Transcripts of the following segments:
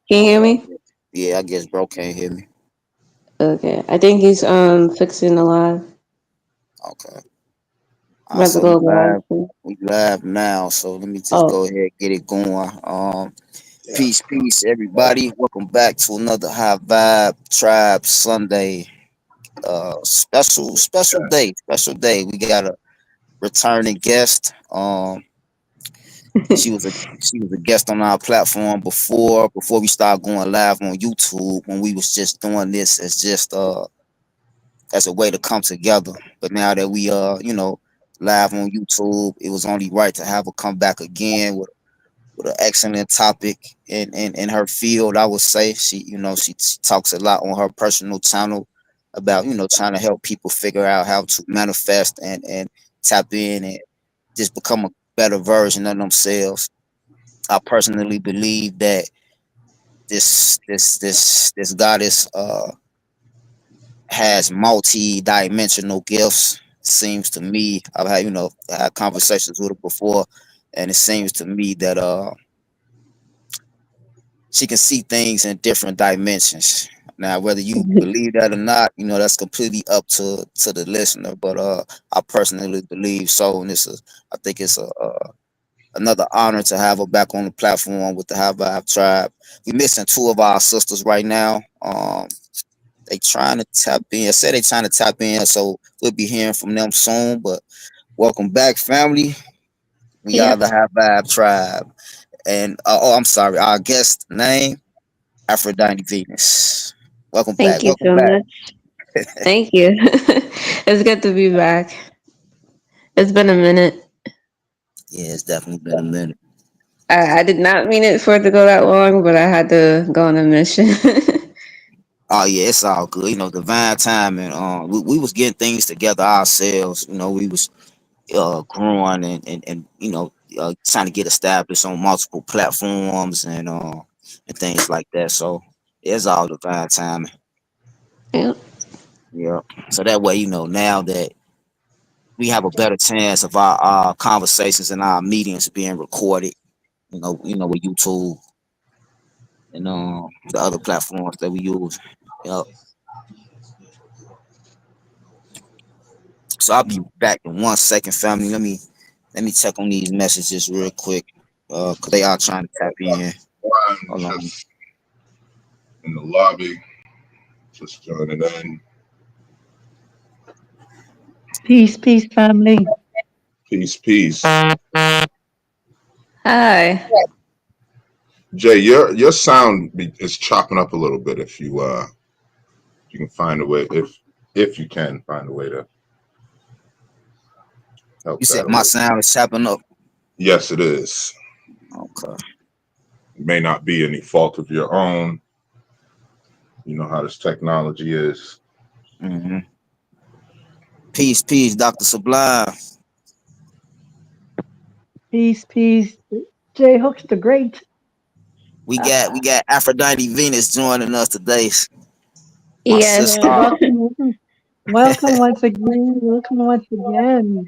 Can you hear Okay. me? Yeah, I guess bro can't hear me. Okay. I think he's fixing the live. Okay. I'm about to So go live too. we live now. So let me just Oh. go ahead and get it going. Peace, everybody. Welcome back to another High Vibe Tribe Sunday. Special day. We got a returning guest. She was a she was a guest on our platform before we started going live on YouTube when we was just doing this as a way to come together. But now that we live on YouTube, it was only right to have her come back again with an excellent topic in her field. I would say she talks a lot on her personal channel about trying to help people figure out how to manifest and tap in and just become a better version of themselves. I personally believe that this goddess has multi-dimensional gifts. Seems to me, I've had had conversations with her before, and it seems to me that she can see things in different dimensions. Now, whether you believe that or not, that's completely up to the listener. But I personally believe so, and I think it's another honor to have her back on the platform with the High Vibe Tribe. We're missing two of our sisters right now. They trying to tap in. I said they trying to tap in, so we'll be hearing from them soon. But welcome back, family. We are Yep. the High Vibe Tribe. And I'm sorry, our guest name Aphrodite Venus. Welcome back. Thank you Welcome so back. much. Thank you. It's good to be back. It's been a minute. Yeah, it's definitely been a minute. I did not mean it for it to go that long, but I had to go on a mission. Oh yeah, it's all good. Divine timing. We was getting things together ourselves. We was growing and trying to get established on multiple platforms and things like that. So it's all divine timing. Yep. Yeah. So that way, now that we have a better chance of our conversations and our meetings being recorded, with YouTube and the other platforms that we use. Yep. So I'll be back in 1 second, family. Let me check on these messages real quick. Cause they are trying to tap in. I'm Hold on. just in the lobby, just joining in. Peace, peace, family. Peace, peace. Hi. Jay, your sound is chopping up a little bit. If you can find a way, if you can find a way to You help said that a my little. sound is tapping up. Yes, it is. Okay. It may not be any fault of your own. You know how this technology is. hmm Peace, Dr. Sublime. Peace, peace. Jay Hook's the great. We got Aphrodite Venus joining us today. My Yes. Yeah, sister. welcome, welcome. Welcome once again. Welcome once again.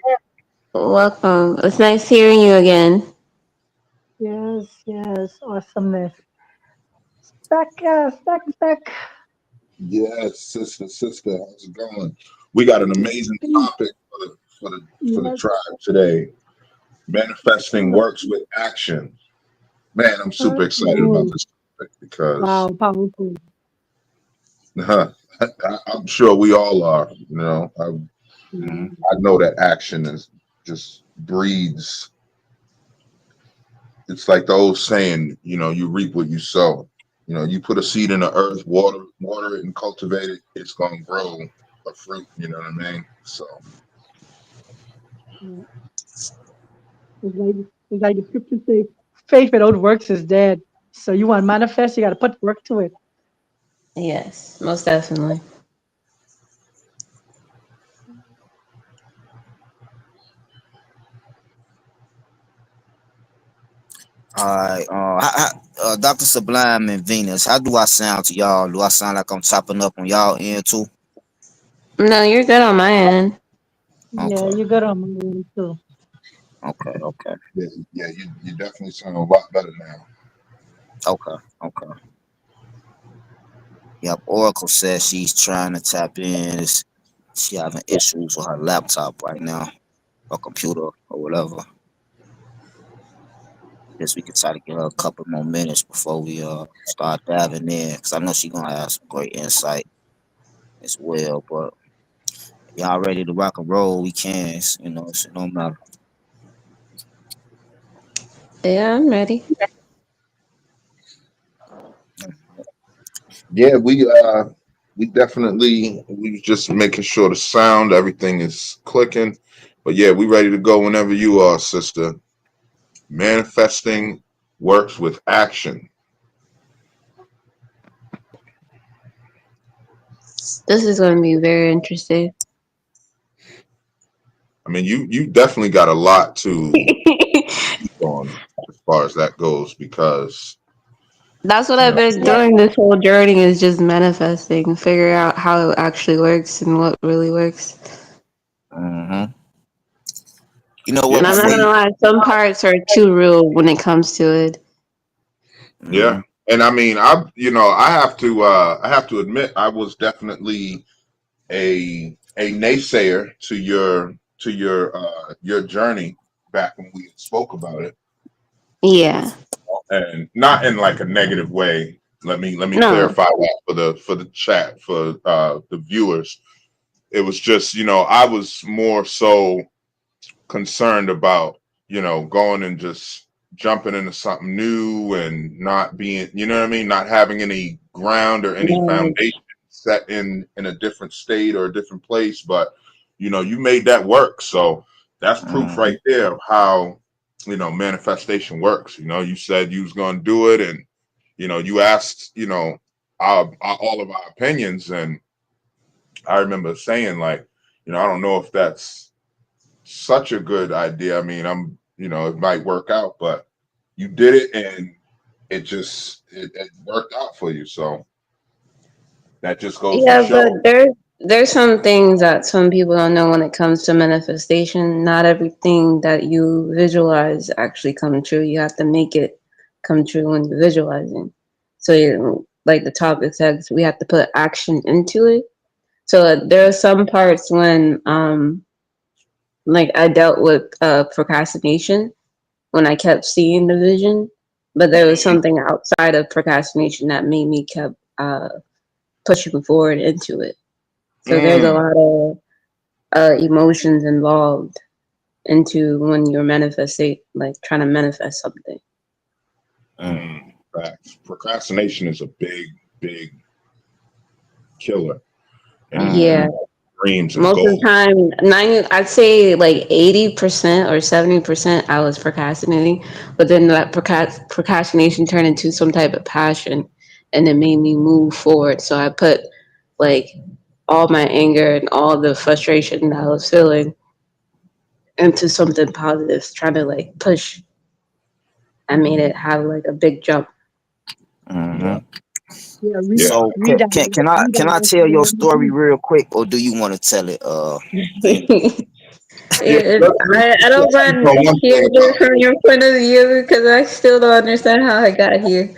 Welcome. It's nice hearing you again. Yes, yes. Awesomeness. Back. Yes, sister, how's it going? We got an amazing Peace. topic for the Yes. tribe today. Manifesting Uh, works with action. Man, I'm super excited about oh, this topic because wow, powerful. I'm sure we all are. Mhm. Mm, I know that action is just breeds. It's like the old saying, you reap what you sow. You put a seed in the earth, water it, and cultivate it. It's gonna grow a fruit. You know what I mean? So yeah. It's like the scripture say, faith without works is dead. So you want to manifest, you got to put work to it. Yes, most definitely. All right. Dr. Sublime and Venus, how do I sound to y'all? Do I sound like I'm chopping up on y'all end too? No, you're good on my end. Yeah, Okay. you got on my end too. Okay. yeah, you definitely sound a lot better now. Okay. Okay. Yep, Oracle says she's trying to tap in. She having issues with her laptop right now, or computer, or whatever. Guess we could try to give her a couple more minutes before we start diving in, because I know she's gonna have some great insight as well. But y'all ready to rock and roll? We can, it don't matter. Yeah, I'm ready. Yeah, we definitely we just making sure the sound, everything is clicking. But yeah, we ready to go whenever you are, sister. Manifesting works with action. This is going to be very interesting. I mean, you definitely got a lot to speak on as far as that goes because That's what you I've know, been doing this whole journey is just manifesting, figuring out how it actually works and what really works. Hmm. You know yeah, what? And I'm I not Before gonna you, mean, lie, some parts are too real when it comes to it. yeah, hmm and I mean, I have to admit, I was definitely a naysayer to your journey back when we spoke about it, Yeah. and not in like a negative way. Let me No. clarify that for the chat for the viewers. It was just I was more so concerned about going and just jumping into something new and not being what I mean, not having any ground or any No. foundation set in a different state or a different place. But you made that work, so that's proof hmm right there of how manifestation works. You said you was going to do it, and you asked all of our opinions, and I remember saying, like, I don't know if that's such a good idea. I mean, it might work out, but you did it, and it worked out for you. So that just goes to Yeah, but show. there's some things that some people don't know when it comes to manifestation. Not everything that you visualize actually come true. You have to make it come true when you're visualizing. So like the topic says, we have to put action into it. So there are some parts when like I dealt with procrastination when I kept seeing the vision, but there was something outside of procrastination that made me kept pushing forward into it. So there's a Mm, lot of emotions involved into when you're manifesting, like trying to manifest something. mm, facts. Procrastination is a big killer in Yeah, hmm dreams and most of the goals. time, I'd say like 80% or 70%, I was procrastinating, but then that procrastination turned into some type of passion, and it made me move forward. So I put like all my anger and all the frustration that I was feeling into something positive, trying to like push. I made it have like a big jump. Yeah, hmm Yeah, yeah. So can I tell your story real quick, or do you want to tell it, Venus? Yeah, I don't let's speak mind on one thing hearing it about from your point of view because I still don't understand how I got here.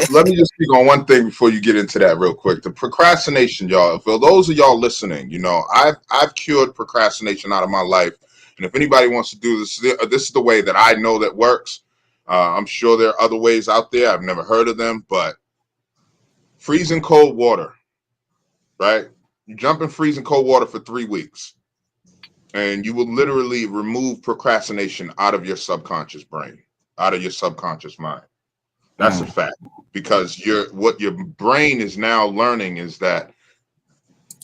let me just speak on one thing before you get into that real quick. The procrastination, y'all. For those of y'all listening, I've cured procrastination out of my life. And if anybody wants to do this is the way that I know that works. I'm sure there are other ways out there. I've never heard of them, but freezing cold water, right? You jump in freezing cold water for 3 weeks, and you will literally remove procrastination out of your subconscious brain, out of your subconscious mind. That's a Mm, fact because what your brain is now learning is that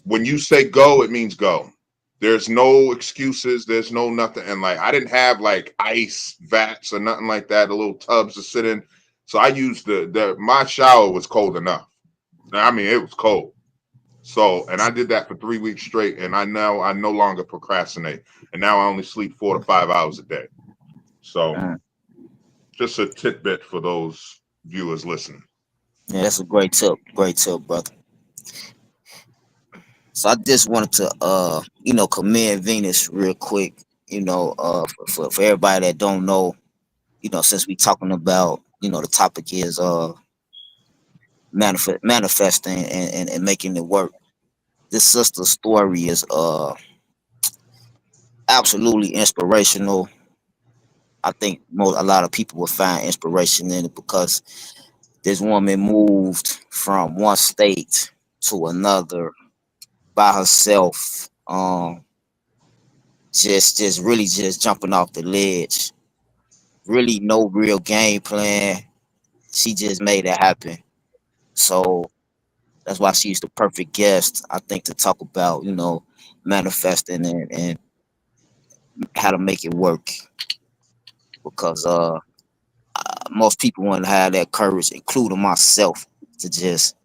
when you say go, it means go. There's no excuses. There's no nothing. And like I didn't have like ice vats or nothing like that, the little tubs to sit in. So I used the my shower was cold enough. I mean, it was cold. So and I did that for 3 weeks straight, and I no longer procrastinate. And now I only sleep 4 to 5 hours a day. So mm. just a tidbit for those viewers listening. Yeah, that's a great tip, brother. So I just wanted to commend Venus real quick. For everybody that don't know, since we talking about, the topic is manifesting and making it work. This sister's story is absolutely inspirational. I think a lot of people will find inspiration in it because this woman moved from one state to another by herself. Just really just jumping off the ledge. Really no real game plan. She just made it happen. So that's why she's the perfect guest, I think, to talk about, manifesting and how to make it work. Because most people want to have that courage, including myself, to just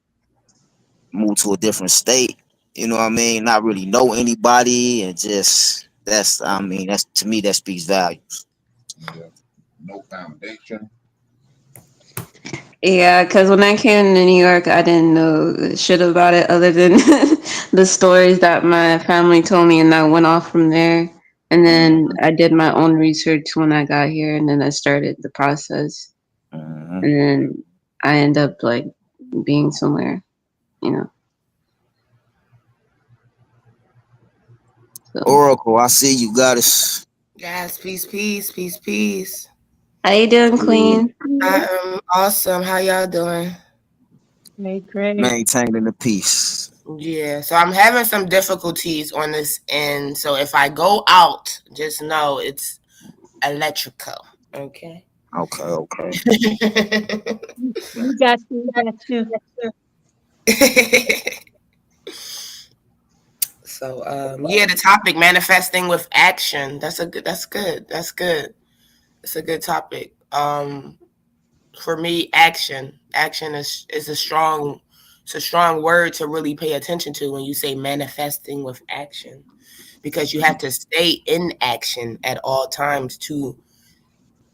move to a different state. You know what I mean? Not really know anybody, and just that's to me that speaks volumes. Yeah. No foundation. Yeah, because when I came to New York, I didn't know shit about it other than the stories that my family told me, and I went off from there. And then I did my own research when I got here, and then I started the process. Mhm. And then I end up like being somewhere, you know. So, Oracle, I see you got us. Yes, peace, peace, peace, peace. how you doing, Queen? I am awesome. How y'all doing? Great. Maintaining the peace. Yeah, so I'm having some difficulties on this end. So if I go out, just know it's electrical. Okay. Okay. We got you. We got you. So yeah, the topic manifesting with action. That's good. It's a good topic. For me, action. Action is a strong word to really pay attention to when you say manifesting with action. Because you have to stay in action at all times to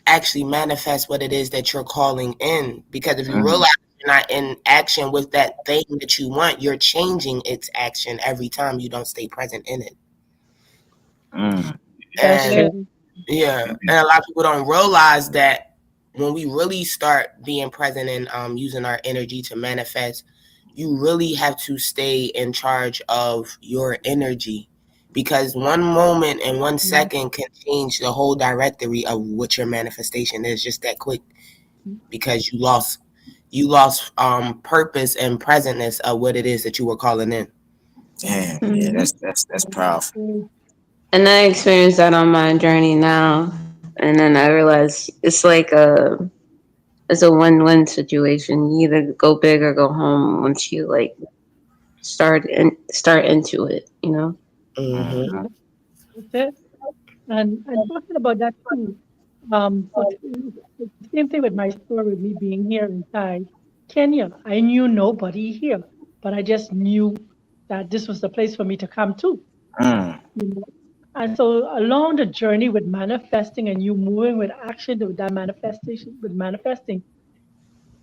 actually manifest what it is that you're calling in. Because if you Mhm. realize you're not in action with that thing that you want, you're changing its action every time you don't stay present in it. Mm. That's And true. yeah, and a lot of people don't realize that when we really start being present and using our energy to manifest, you really have to stay in charge of your energy because one moment and 1 second can change the whole directory of what your manifestation is just that quick because you lost purpose and presentness of what it is that you were calling in. Damn, yeah, Mhm. that's powerful. And I experienced that on my journey now. And then I realized it's a win-win situation. You either go big or go home once you like start into it, you know? Mm-hmm. Mhm. That's it. And talking about that too. So it's the same thing with my story with me being here inside Kenya. I knew nobody here, but I just knew that this was the place for me to come to. Mm. You know? And so along the journey with manifesting and you moving with action with that manifestation with manifesting,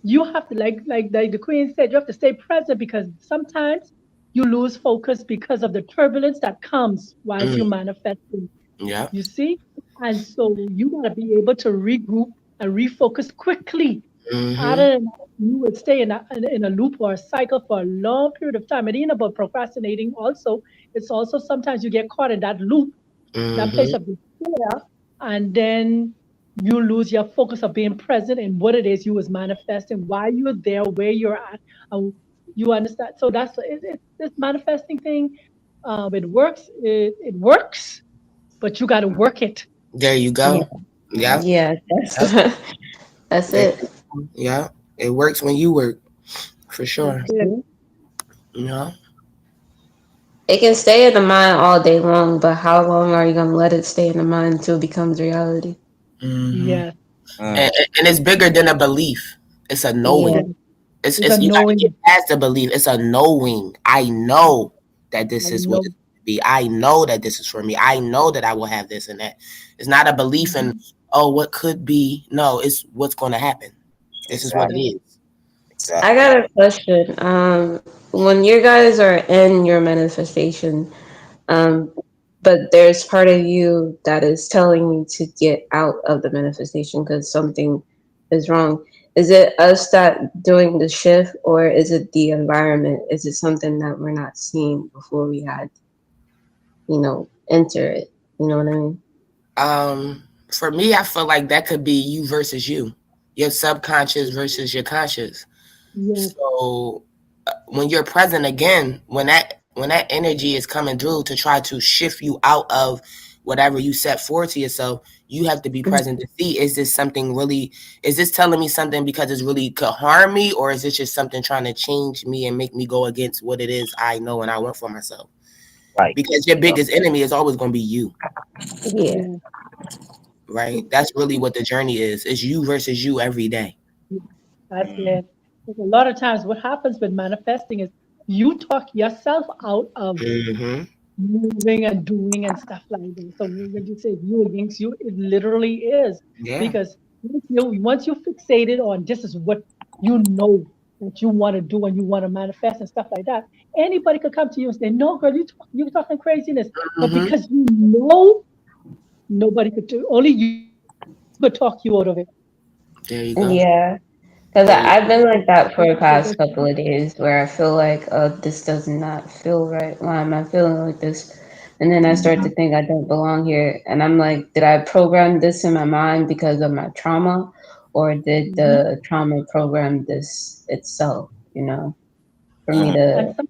you have to like the queen said, you have to stay present because sometimes you lose focus because of the turbulence that comes while you're Mm-hmm. manifesting. Yeah. You see? And so you gotta be able to regroup and refocus quickly. Mm-hmm. Other than that, you would stay in a loop or a cycle for a long period of time. It ain't about procrastinating also. It's also sometimes you get caught in that loop, that place Mm-hmm. of despair, and then you lose your focus of being present in what it is you was manifesting, why you're there, where you're at, and you understand. So that's this manifesting thing. It works. It works, but you got to work it. There you Yeah. go. Yeah. Yeah, that's Yep. that's There it. you go. Yeah. It works when you work, for sure. That's it. Mhm. Yeah. It can stay in the mind all day long, but how long are you gonna let it stay in the mind until it becomes reality? Mm-hmm. Yes. Mm. And it's bigger than a belief. It's a knowing. Yeah. Yes. It's It's a you got to get knowing. past the belief. It's a knowing. I know that I this is what know. it's going to be. I know that this is for me. I know that I will have this and that. It's not a belief in what could be. No, it's what's going to happen. This is what it Exactly. is. I Exactly. got a question. When you guys are in your manifestation, um, but there's part of you that is telling you to get out of the manifestation because something is wrong. Is it us that doing the shift, or is it the environment? Is it something that we're not seeing before we had, enter it? You know what I mean? For me, I feel like that could be you versus you, your subconscious versus your conscious. Yes. So when you're present again, when that energy is coming through to try to shift you out of whatever you set forward to yourself, you have to be present to see, is this telling me something because it's really could harm me, or is this just something trying to change me and make me go against what it is I know and I want for myself? Right. Because your biggest enemy is always going to be you. Yeah. Right? That's really what the journey is. It's you versus you every day. That's it. Because a lot of times, what happens with manifesting is you talk yourself out of Mm-hmm. moving and doing and stuff like that. So when you say you against you, it literally is. Yeah. Because once you fixated on this is what you know that you want to do and you want to manifest and stuff like that, anybody could come to you and say, "No, girl, you're talking craziness." But Mm-hmm. because you know, nobody could do. Only you could talk you out of it. There you go. Yeah. Because There you I've been like that for the So past couple of days where I feel like, oh, this does not feel right. Why am I feeling like this? And then I start to think I don't belong here. And I'm like, did I program this in my mind because of my trauma? Or did the trauma program this itself, for me and to.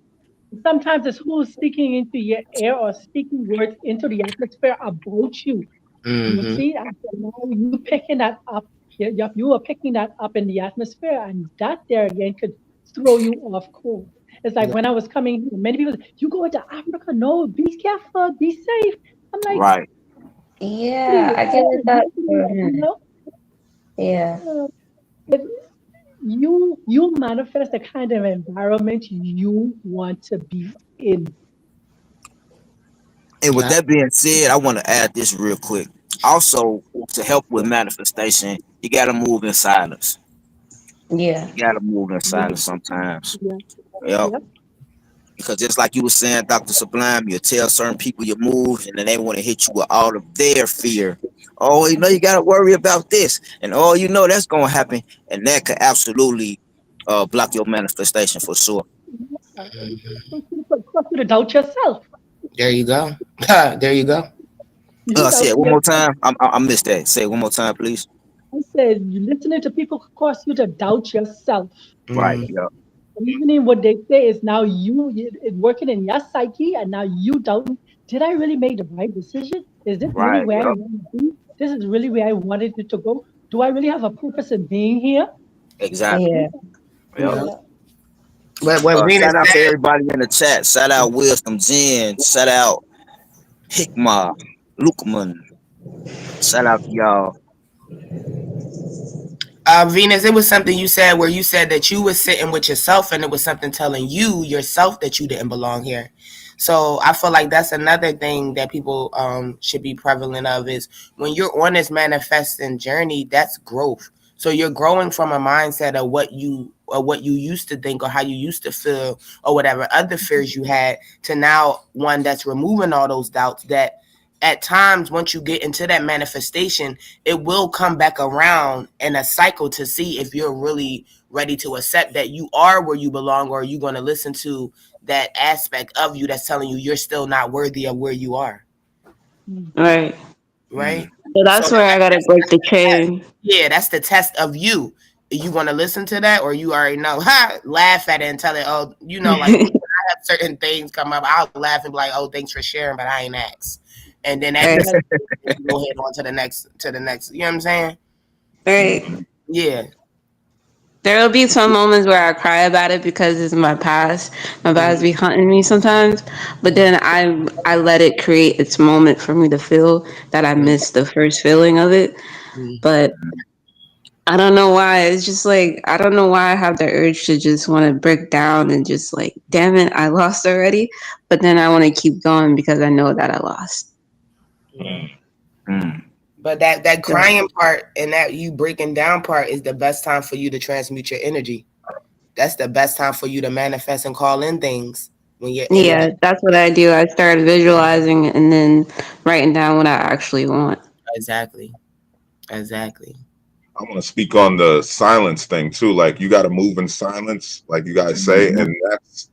sometimes it's who's speaking into your ear or speaking words into the atmosphere about you. You Mm-hmm. see, and so now you picking that up. You are picking that up in the atmosphere, and that there again could throw you off course. It's like Yeah. when I was coming here, many people say, "You go into Africa? No, be careful, be safe." I'm like, Right. Yeah, "Please, I get it that for a you minute. know, Yeah. uh, if you manifest the kind of environment you want to be in." And with Yeah. that being said, I want to add this real quick. Also, to help with manifestation, you got to move in silence. Yeah. You got to move in Yeah, silence sometimes. yeah, Yeah. yeah. Because just like you were saying, Dr. Sublime, you tell certain people you move and then they want to hit you with all of their fear. Oh, you got to worry about this. And oh, that's going to happen. And that could absolutely block your manifestation for sure. Mm-hmm. Cause you to doubt yourself. There you go. There you go. You Say doubt it one more yourself. time. I missed that. Say it one more time, please. I said, you listening to people could cause you to doubt yourself. Right. Mm, Yeah. Even in what they say is now it working in your psyche, and now you doubting, did I really make the right decision? Is this really Right. where I Yeah. want to be? This is really where I wanted it to go. Do I really have a purpose in being here? Exactly. Yeah. Yeah. yeah. Yeah. But what Venus Shout out to said, everybody in the chat. Shout out Wisdom Jen. Shout out Hikmah, Lukman. Shout out to y'all. Venus, it was something you said where you said that you was sitting with yourself and it was something telling you yourself that you didn't belong here. So I feel like that's another thing that people should be prevalent of is when you're on this manifesting journey, that's growth. So you're growing from a mindset of what you used to think or how you used to feel or whatever other fears you had to now one that's removing all those doubts that at times once you get into that manifestation it will come back around in a cycle to see if you're really ready to accept that you are where you belong or are you going to listen to that aspect of you that's telling you you're still not worthy of where you are, Right. Mm. right? So So that's where I gotta break the chain. yeah, that's the test of you. You want to listen to that or you already know, laugh at it and tell it, oh, like me, when I have certain things come up, I'll laugh and be like, oh, thanks for sharing, but I ain't asked. And then that Right. just go ahead on to the next, you know what I'm saying? Right. Yeah. There will be some moments where I cry about it because it's my past. My past be hunting me sometimes, but then I let it create its moment for me to feel that I missed the first feeling of it. Mm-hmm. But I don't know why. It's just like I don't know why I have the urge to just want to break down and just like, damn it, I lost already. But then I want to keep going because I know that I lost. Mm. But that So, crying part and that you breaking down part is the best time for you to transmute your energy. That's the best time for you to manifest and call in things when your energy. yeah, that's what I do. I started visualizing and then writing down what I actually want. Exactly. Exactly. I want to speak on the silence thing too. Like you got to move in silence, like you guys say, and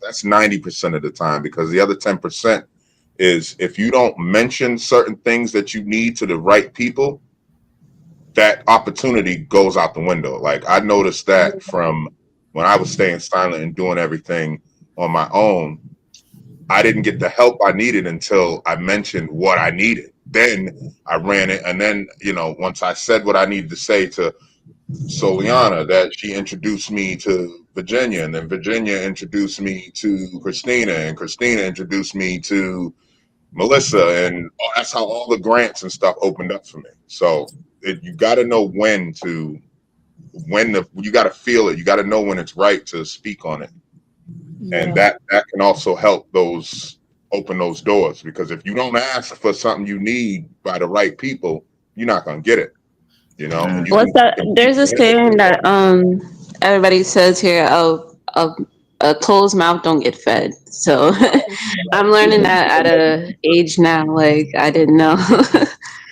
that's 90% of the time, because the other 10% is if you don't mention certain things that you need to the right people, that opportunity goes out the window. Like I noticed that from when I was staying silent and doing everything on my own. I didn't get the help I needed until I mentioned what I needed. Then I ran it, and then once I said what I needed to say to Soliana, that she introduced me to Virginia, and then Virginia introduced me to Christina, and Christina introduced me to Melissa, and that's how all the grants and stuff opened up for me. So you got to know you got to feel it. You got to know when it's right to speak on it. And that can also help open those doors, because if you don't ask for something you need by the right people, you're not going to get it, and What's that? There's this saying that everybody says here, a closed mouth don't get fed. So I'm learning that at a age now, like I didn't know.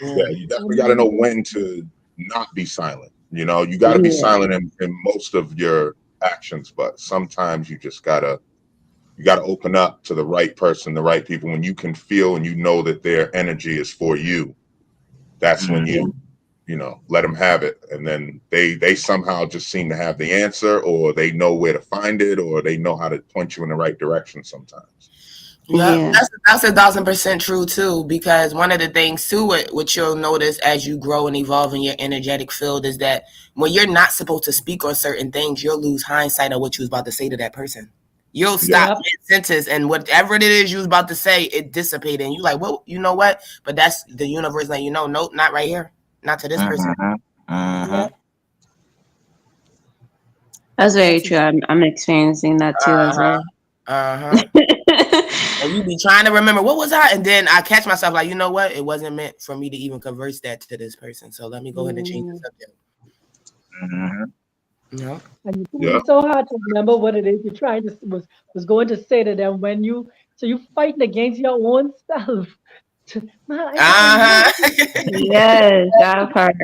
Yeah, you definitely got to know when to not be silent. You got to be silent in most of your actions, but sometimes you just gotta open up to the right person, the right people. When you can feel and that their energy is for you, that's when you let them have it, and then they somehow just seem to have the answer, or they know where to find it, or they know how to point you in the right direction sometimes. Yeah, that's 1,000% true too, because one of the things too, what you'll notice as you grow and evolve in your energetic field is that when you're not supposed to speak on certain things, you'll lose hindsight of what you was about to say to that person. You'll stop mid-sentence, and whatever it is you was about to say, it dissipated, and you like, well, you know what? But that's the universe letting nope, not right here, not to this person. That's very true. I'm experiencing that too as well. And you be trying to remember what was I, and then I catch myself like, you know what? It wasn't meant for me to even converse that to this person. So let me go ahead and change the subject. And it's so hard to remember what it is you're trying to was going to say to them when you fighting against your own self. Yes, that part.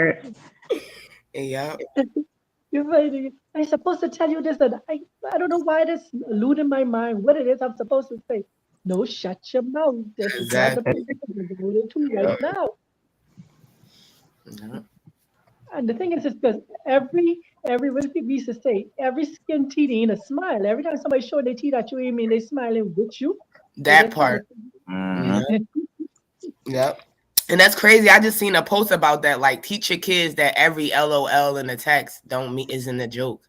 Yeah. You're fighting. I'm supposed to tell you this, and I don't know why this eluding my mind. What it is I'm supposed to say? No, shut your mouth. This is not the place you're going to right now. And the thing is because every what we used to say, every skin teeth ain't a smile. Every time somebody show their teeth at you, you mean they smiling with you. That part. Yep. And that's crazy. I just seen a post about that. Like, teach your kids that every LOL in the text isn't a joke.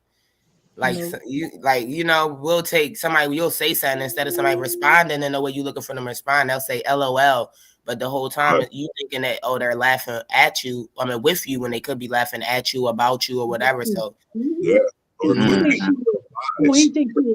Like we'll take somebody, you'll say something instead of somebody responding, and the way you looking for them to respond, they'll say LOL. But the whole time you thinking that they're laughing at you, with you, when they could be laughing at you, about you, or whatever. So who he think he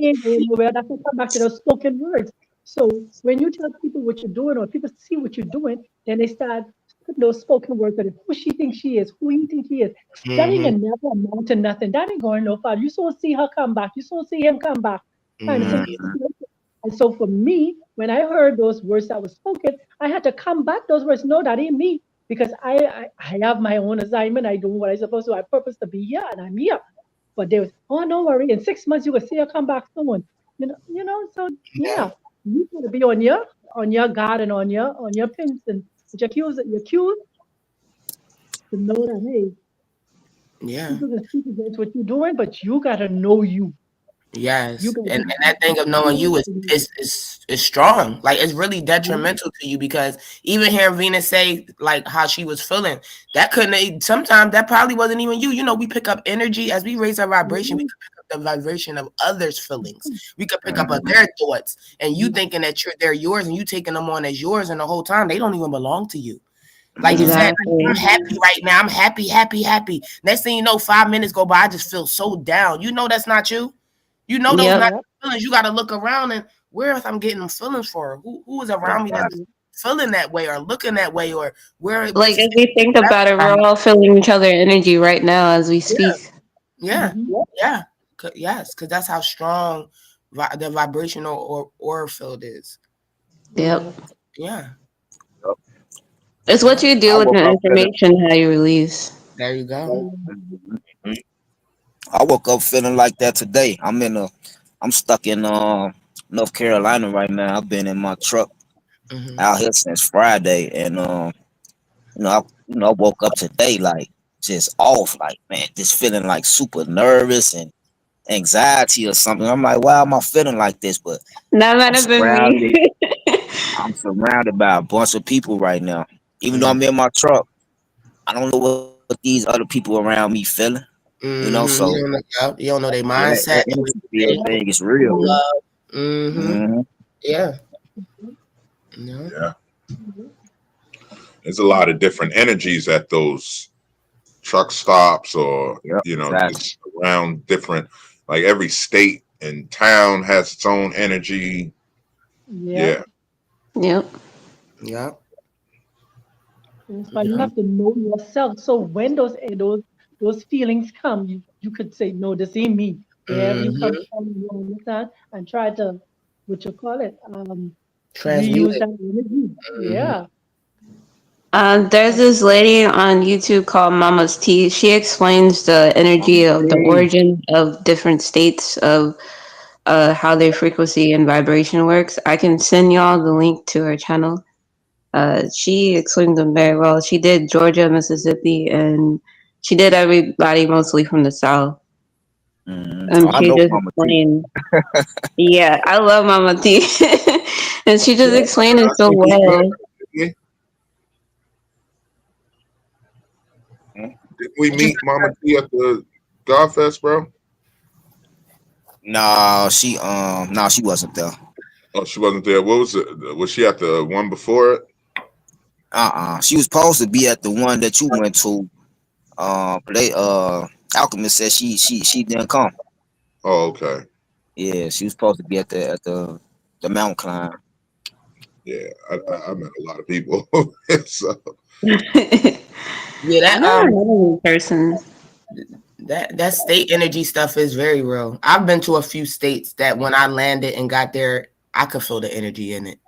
is. That's what come back to those spoken words. So when you tell people what you're doing, or people see what you're doing, then they start putting those spoken words that who she thinks she is, who he think he is. That ain't gonna never amount to nothing. That ain't going no far. You so see her come back. You so see him come back. And so for me, when I heard those words that were spoken, I had to come back those words. No, that ain't me, because I have my own assignment. I do what I'm supposed to. I purpose to be here, and I'm here. But they was, don't worry. In 6 months, you will see her come back soon. So yeah, you gotta be on your guard and on your pins and your cues to know that people can speak against what you're doing, but you gotta know you. Yes, and that thing of knowing you is strong. Like, it's really detrimental to you, because even hearing Venus say like how she was feeling, sometimes that probably wasn't even you. We pick up energy as we raise our vibration. We can pick up the vibration of others' feelings. We could pick up their thoughts, and you thinking that they're yours, and you taking them on as yours, and the whole time they don't even belong to you. Like you said, I'm happy right now. I'm happy. Next thing you know, 5 minutes go by, I just feel so down. That's not you. Those not feelings. You got to look around, and where else I'm getting them feelings for? Who is around me that's feeling that way or looking that way, or where? Like, if we think about it, we're all feeling each other's energy right now as we speak. Yes, because that's how strong the vibrational or aura field is. Yep. Yeah. It's what you do with the information, how you release. There you go. I woke up feeling like that today. I'm stuck in North Carolina right now. I've been in my truck Hmm. out here since Friday, and I woke up today like just off, like man, just feeling like super nervous and anxiety or something. I'm like, why am I feeling like this? But That might I'm have been me. surrounded. I'm surrounded by a bunch of people right now. Even though I'm in my truck, I don't know what these other people around me feeling. So You don't know their yeah, mindset. that energy field thing is real. Mm-hmm. Hmm. Yeah. No. Yeah. There's a lot of different energies at those truck stops, or Yep, exactly. just around different. Like every state and town has its own energy. Yeah. Yeah. Yep. Yeah. But you Mhm. have to know yourself. So when those feelings come, you could say, no, this ain't me. Wherever you come Mm-hmm. from, you understand, and try to, what you call it, Transmute reuse it. that energy. Mm-hmm. Yeah. There's this lady on YouTube called Mama's Tea. She explains the energy of the Hey, origin of different states of how their frequency and vibration works. I can send y'all the link to her channel. She explained them very well. She did Georgia, Mississippi, and she did everybody mostly from the South. Oh, And I she know just Mama T. explained. Yeah, I love Mama T. And she just Yeah. explained it I so think we met. well. Didn't we What you meet Mama T at the God Fest, bro? No, she wasn't there. Oh, she wasn't there. What was it? Was she at the one before it? She was supposed to be at the one that you went to. But Alchemist said she didn't come. Oh, okay. Yeah, she was supposed to be at the mountain climb. Yeah, I met a lot of people. So Yeah, I never met him in person. that state energy stuff is very real. I've been to a few states that when I landed and got there, I could feel the energy in it.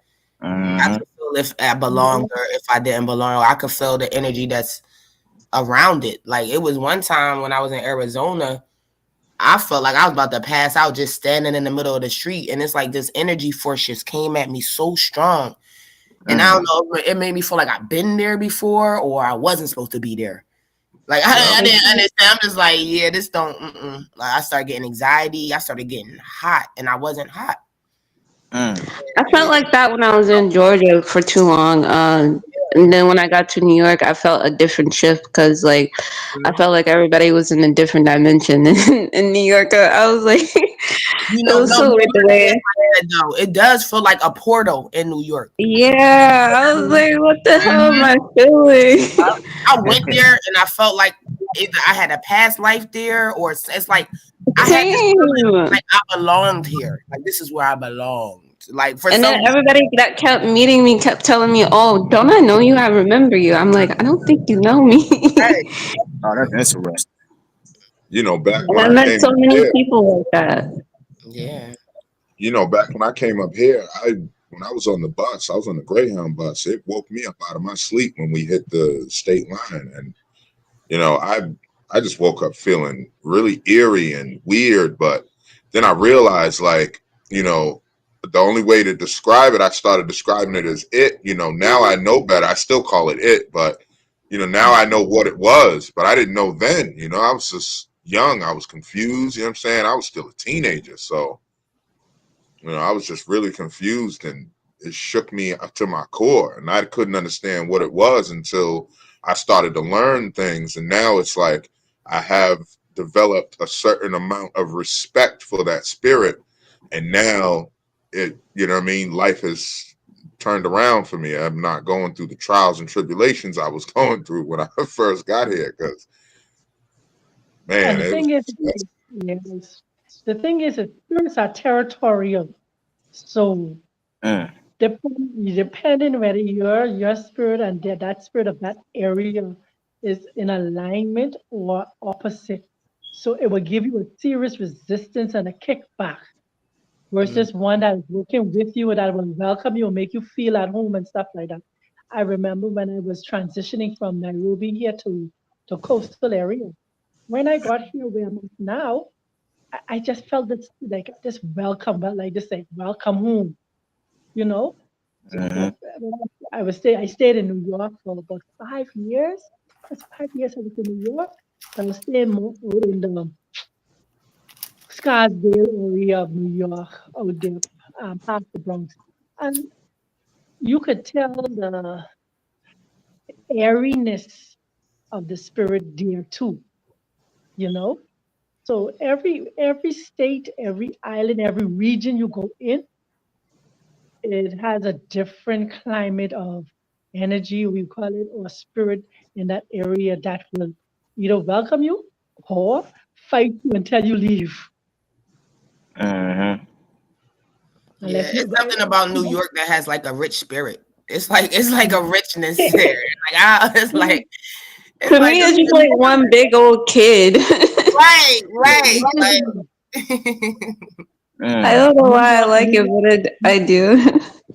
I Hmm. could feel if I belonged or if I didn't belong. I could feel the energy that's around it. Like it was one time when I was in Arizona, I felt like I was about to pass out just standing in the middle of the street. And it's like this energy force just came at me so strong. And I don't know, it made me feel like I've been there before or I wasn't supposed to be there. Like yeah, I didn't understand. I'm just like, yeah, this don't. Like I started getting anxiety. I started getting hot, and I wasn't hot. I felt like that when I was in Georgia for too long. And then when I got to New York, I felt a different shift because, like, I felt like everybody was in a different dimension. In New York, I was like, You it know, was no, so New weird the York is way. like that though. It does feel like a portal in New York. Yeah, I was like, what the hell am Mhm. I feeling? I went there and I felt like either I had a past life there, or it's like I had this feeling Same. like I belonged here. Like this is where I belonged. Like for And some then reason, everybody that kept meeting me kept telling me, "Oh, don't I know you? I remember you." I'm like, I don't think you know me. right? Oh, that's interesting. back And when I I met came so up many here, people like that. Yeah. back when I came up here, when I was on the bus, I was on the Greyhound bus. It woke me up out of my sleep when we hit the state line, and I just woke up feeling really eerie and weird. But then I realized, like, the only way to describe it, I started describing it as it. Now I know better. I still call it it, but now I know what it was. But I didn't know then. I was just young. I was confused. You know what I'm saying? I was still a teenager, so I was just really confused, and it shook me to my core, and I couldn't understand what it was until I started to learn things. And now it's like I have developed a certain amount of respect for that spirit, and now life has turned around for me. I'm not going through the trials and tribulations I was going through when I first got here, because And man, the it was thing is, yes, the thing is, that spirits are territorial. So Mm. depending whether your spirit and that spirit of that area is in alignment or opposite. So it will give you a serious resistance and a kickback Mm. versus one that is working with you that will welcome you and make you feel at home and stuff like that. I remember when I was transitioning from Nairobi here the coastal area. When I got here where I'm at now, I just felt this welcome, but like this like welcome home, you know. So Mm-hmm. I stayed in New York for about 5 years. That's 5 years I was in New York. I was staying more out in the Scarsdale area of New York, out there, past the Bronx. And you could tell the airiness of the spirit there too, you know. So every state, every island, every region you go in, it has a different climate of energy, we call it, or spirit in that area that will either welcome you or fight you until you leave. Mm-hmm. Yeah, Unless it's you, something about New York that has like a rich spirit. It's like a richness there. Like it's To like me, it's just like one big old kid. right. Like I Mm. don't know New why I York, like it, but I do.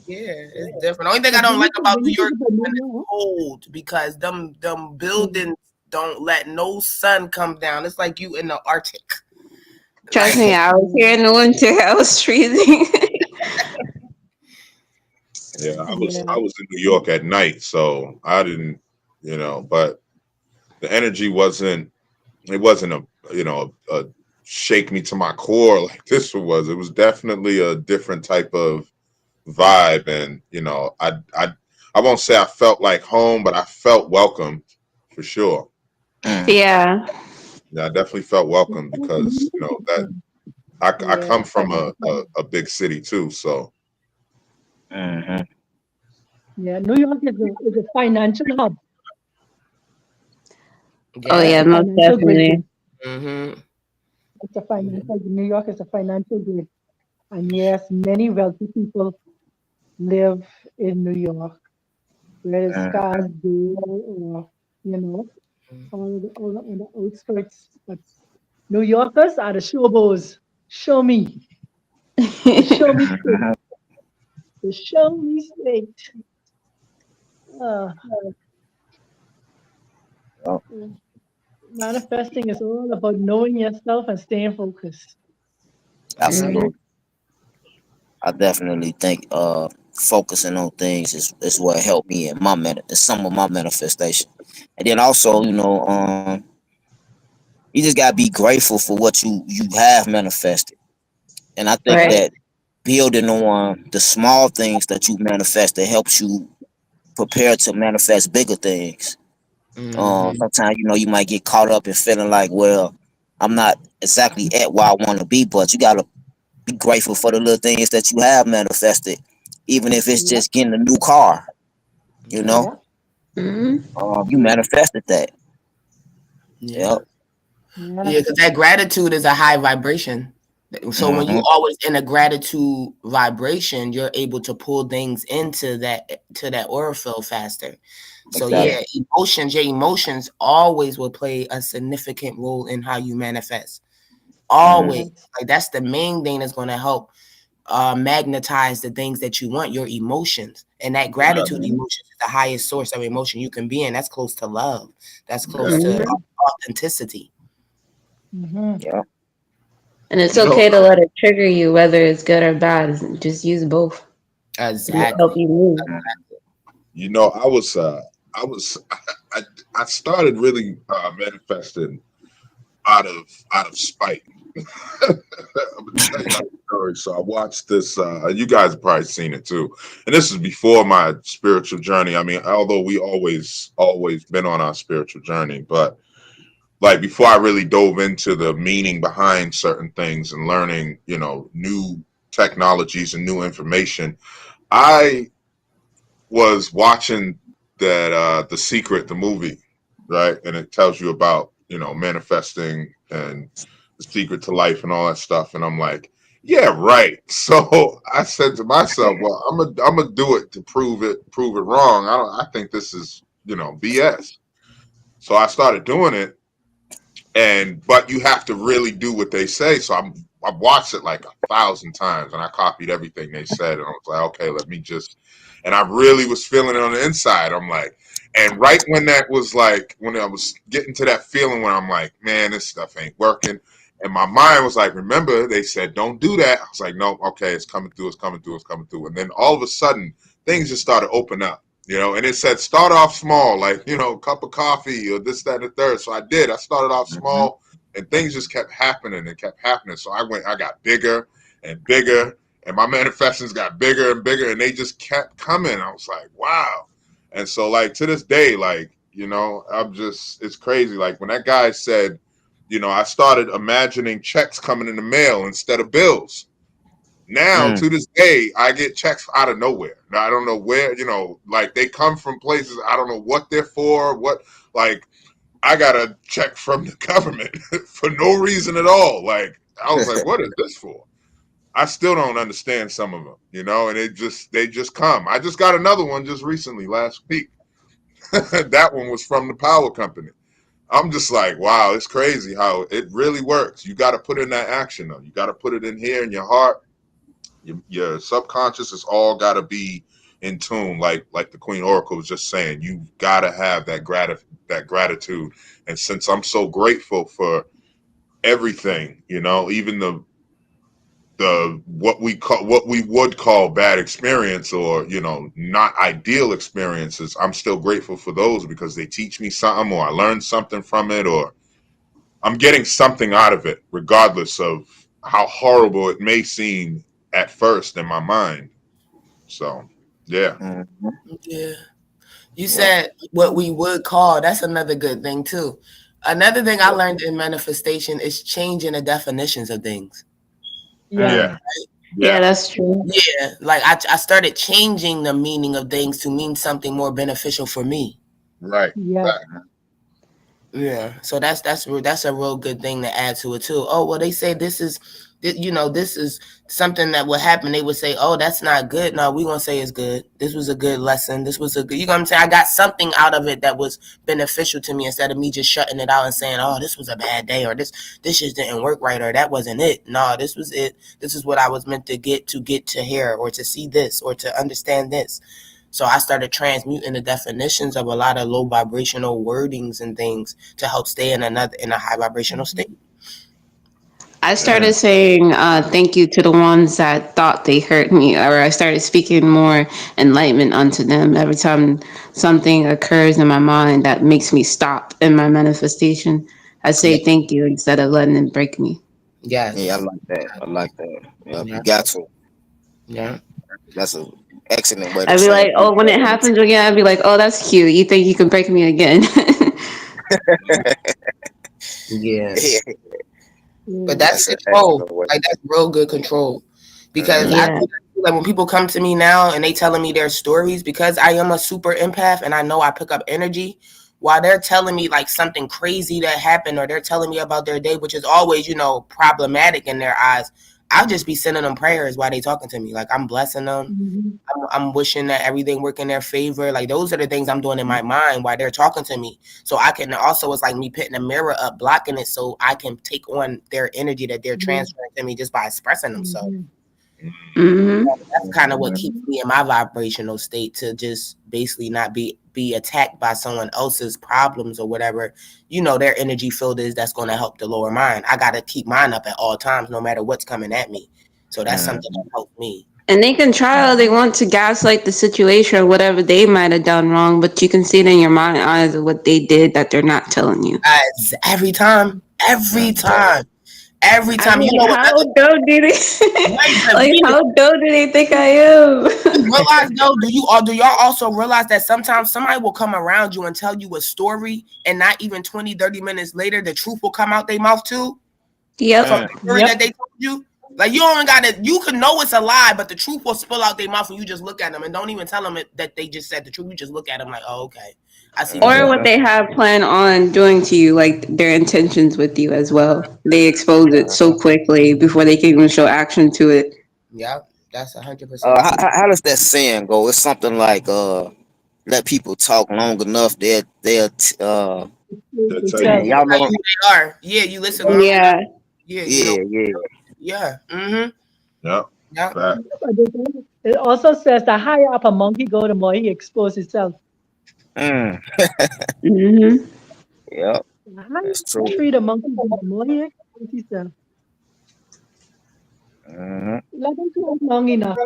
yeah, it's different. The only thing I but don't like about when New you think York about is New when it's York, cold because them buildings don't let no sun come down. It's like you in the Arctic. Trust Like me, I was here in the winter. I was freezing. Yeah, I yeah, was in New York at night, so I didn't, but the energy wasn't. It wasn't a shake me to my core like this was. It was definitely a different type of vibe, and I won't say I felt like home, but I felt welcome for sure. Mm. Yeah. Yeah, I definitely felt welcome because that I yeah, come from a big city too, so Mm-hmm. yeah. New York is a financial hub. Oh yeah. It's yeah, a most financial grid. definitely. Mm-hmm. It's a financial. New York is a financial grid, and yes, many wealthy people live in New York, whether it's Mm. Scarsdale or you know all on the outskirts. But New Yorkers are the showboys. Show me, the show me state, Mm-hmm. the show me state. Uh, Oh, Manifesting is all about knowing yourself and staying focused. Mhm. absolutely. I definitely think focusing on things is what helped me in some of my manifestation. And then also, you just gotta be grateful for what you have manifested. And I think Right. that building on the small things that you manifested helps you prepare to manifest bigger things. Mm-hmm. Sometimes you might get caught up in feeling like, well, I'm not exactly at where I want to be, but you gotta be grateful for the little things that you have manifested, even if it's Yeah, just getting a new car. You Yeah. know, yeah, Mhm. you yeah, manifested that. Yeah. Yep. yeah. Yeah, because that gratitude is a high vibration. So when you Mm-hmm. always in a gratitude vibration, you're able to pull things into that aura field faster. So Exactly. yeah, your emotions always will play a significant role in how you manifest. Mm-hmm. Always. Yes, Like that's the main thing that's going to help magnetize the things that you want, your emotions. And that yeah, gratitude emotion is the highest source of emotion you can be in. That's close to love. That's close yeah. to Mhm. authenticity. hmm, Yep. And it's You know, okay to let it trigger you, whether it's good or bad. Just use both. It'll help Exactly. you move. I was I, I started really manifesting out of spite. I'm gonna tell you a story. So I watched this. You guys have probably seen it too, and this is before my spiritual journey. I mean, although we always been on our spiritual journey, but like before I really dove into the meaning behind certain things and learning, new technologies and new information, I was watching that The Secret, the movie, right? And it tells you about, manifesting and the secret to life and all that stuff. And I'm like, yeah, right. So I said to myself, well, I'm gonna do it to prove it wrong. I think this is, BS. So I started doing it, but you have to really do what they say. So I've watched it like 1,000 times, and I copied everything they said, and I was like, okay, let me just. And I really was feeling it on the inside. I'm like, and right when that was like, when I was getting to that feeling when I'm like, man, this stuff ain't working. And my mind was like, remember, they said, don't do that. I was like, no, okay, it's coming through, it's coming through, it's coming through. And then all of a sudden, things just started to open up, and it said, start off small, like, a cup of coffee or this, that, and the third. So I did. I started off small, and things just kept happening and kept happening. So I got bigger and bigger, and my manifestations got bigger and bigger, and they just kept coming. I was like, wow. And so, like, to this day, like, it's crazy. Like, when that guy said, I started imagining checks coming in the mail instead of bills. Now, to this day, I get checks out of nowhere. Now, I don't know where, like, they come from places. I don't know what they're for. Like, I got a check from the government for no reason at all. Like, I was like, what is this for? I still don't understand some of them, and they just come. I just got another one just recently, last week. That one was from the power company. I'm just like, wow, it's crazy how it really works. You got to put in that action, though. You got to put it in here in your heart. Your subconscious has all got to be in tune, like the Queen Oracle was just saying. You got to have that gratitude. And since I'm so grateful for everything, even the what we would call bad experience or not ideal experiences, I'm still grateful for those because they teach me something, or I learned something from it, or I'm getting something out of it, regardless of how horrible it may seem at first in my mind. So yeah. Yeah. You said what we would call, that's another good thing too. Another thing I learned in manifestation is changing the definitions of things. Yeah. Yeah, that's true. Yeah, like I started changing the meaning of things to mean something more beneficial for me. Right. Yeah. Right. Yeah, so that's a real good thing to add to it too. Oh, well, they say this is something that would happen. They would say, oh, that's not good. No, we gonna say it's good. This was a good lesson. This was a good. You know what I'm saying? I got something out of it that was beneficial to me instead of me just shutting it out and saying, oh, this was a bad day, or this just didn't work right, or that wasn't it. No, this was it. This is what I was meant to get to hear, or to see this, or to understand this. So I started transmuting the definitions of a lot of low vibrational wordings and things to help stay in a high vibrational state. I started saying thank you to the ones that thought they hurt me, or I started speaking more enlightenment unto them every time something occurs in my mind that makes me stop in my manifestation. I say thank you instead of letting it break me. Yes. Yeah, I like that. Yeah, Yeah. you got to. Yeah. That's an excellent way to I'd be like, oh, when it happens again, I'd be like, oh, that's cute. You think you can break me again? Yeah. But that's control. Like, that's real good control. Because I feel like when people come to me now and they telling me their stories, because I am a super empath and I know I pick up energy, while they're telling me like something crazy that happened, or they're telling me about their day, which is always, problematic in their eyes, I'll just be sending them prayers while they talking to me. Like, I'm blessing them. Mm-hmm. I'm wishing that everything work in their favor. Like, those are the things I'm doing in my mind while they're talking to me. So I can also, it's like me putting a mirror up, blocking it, so I can take on their energy that they're transferring to me just by expressing themselves. Mm-hmm. That's kind of what keeps me in my vibrational state, to just basically not be attacked by someone else's problems or whatever, their energy field is, that's going to help to lower mine. I got to keep mine up at all times, no matter what's coming at me. So that's something that helps me. And they can try all they want to gaslight the situation or whatever they might have done wrong, but you can see it in your mind eyes of what they did that they're not telling you. Every time. I mean, how dumb do they? How dumb do they think I am? Realize though, do y'all also realize that sometimes somebody will come around you and tell you a story, and not even 20, 30 minutes later, the truth will come out their mouth too? Yep. From the story that they told you. Like, you can know it's a lie, but the truth will spill out their mouth, and you just look at them and don't even tell them that they just said the truth. You just look at them like, oh, okay. I see. Or what they have planned on doing to you, like their intentions with you as well. They expose it so quickly before they can even show action to it. Yeah, that's 100%. How does that saying go? It's something like let people talk long enough, they'll Man, y'all know Who them. they are. Yeah, you listen long enough. Yeah. Yeah, you know. Yeah, yeah. Yeah. Mm-hmm. Yep. Yeah. Fact. It also says the higher up a monkey go, the more he exposes himself. Mm, Mm-hmm. yep, The higher that's up the true. tree the monkey go, the more he exposes himself. Hmm. Let him live long enough.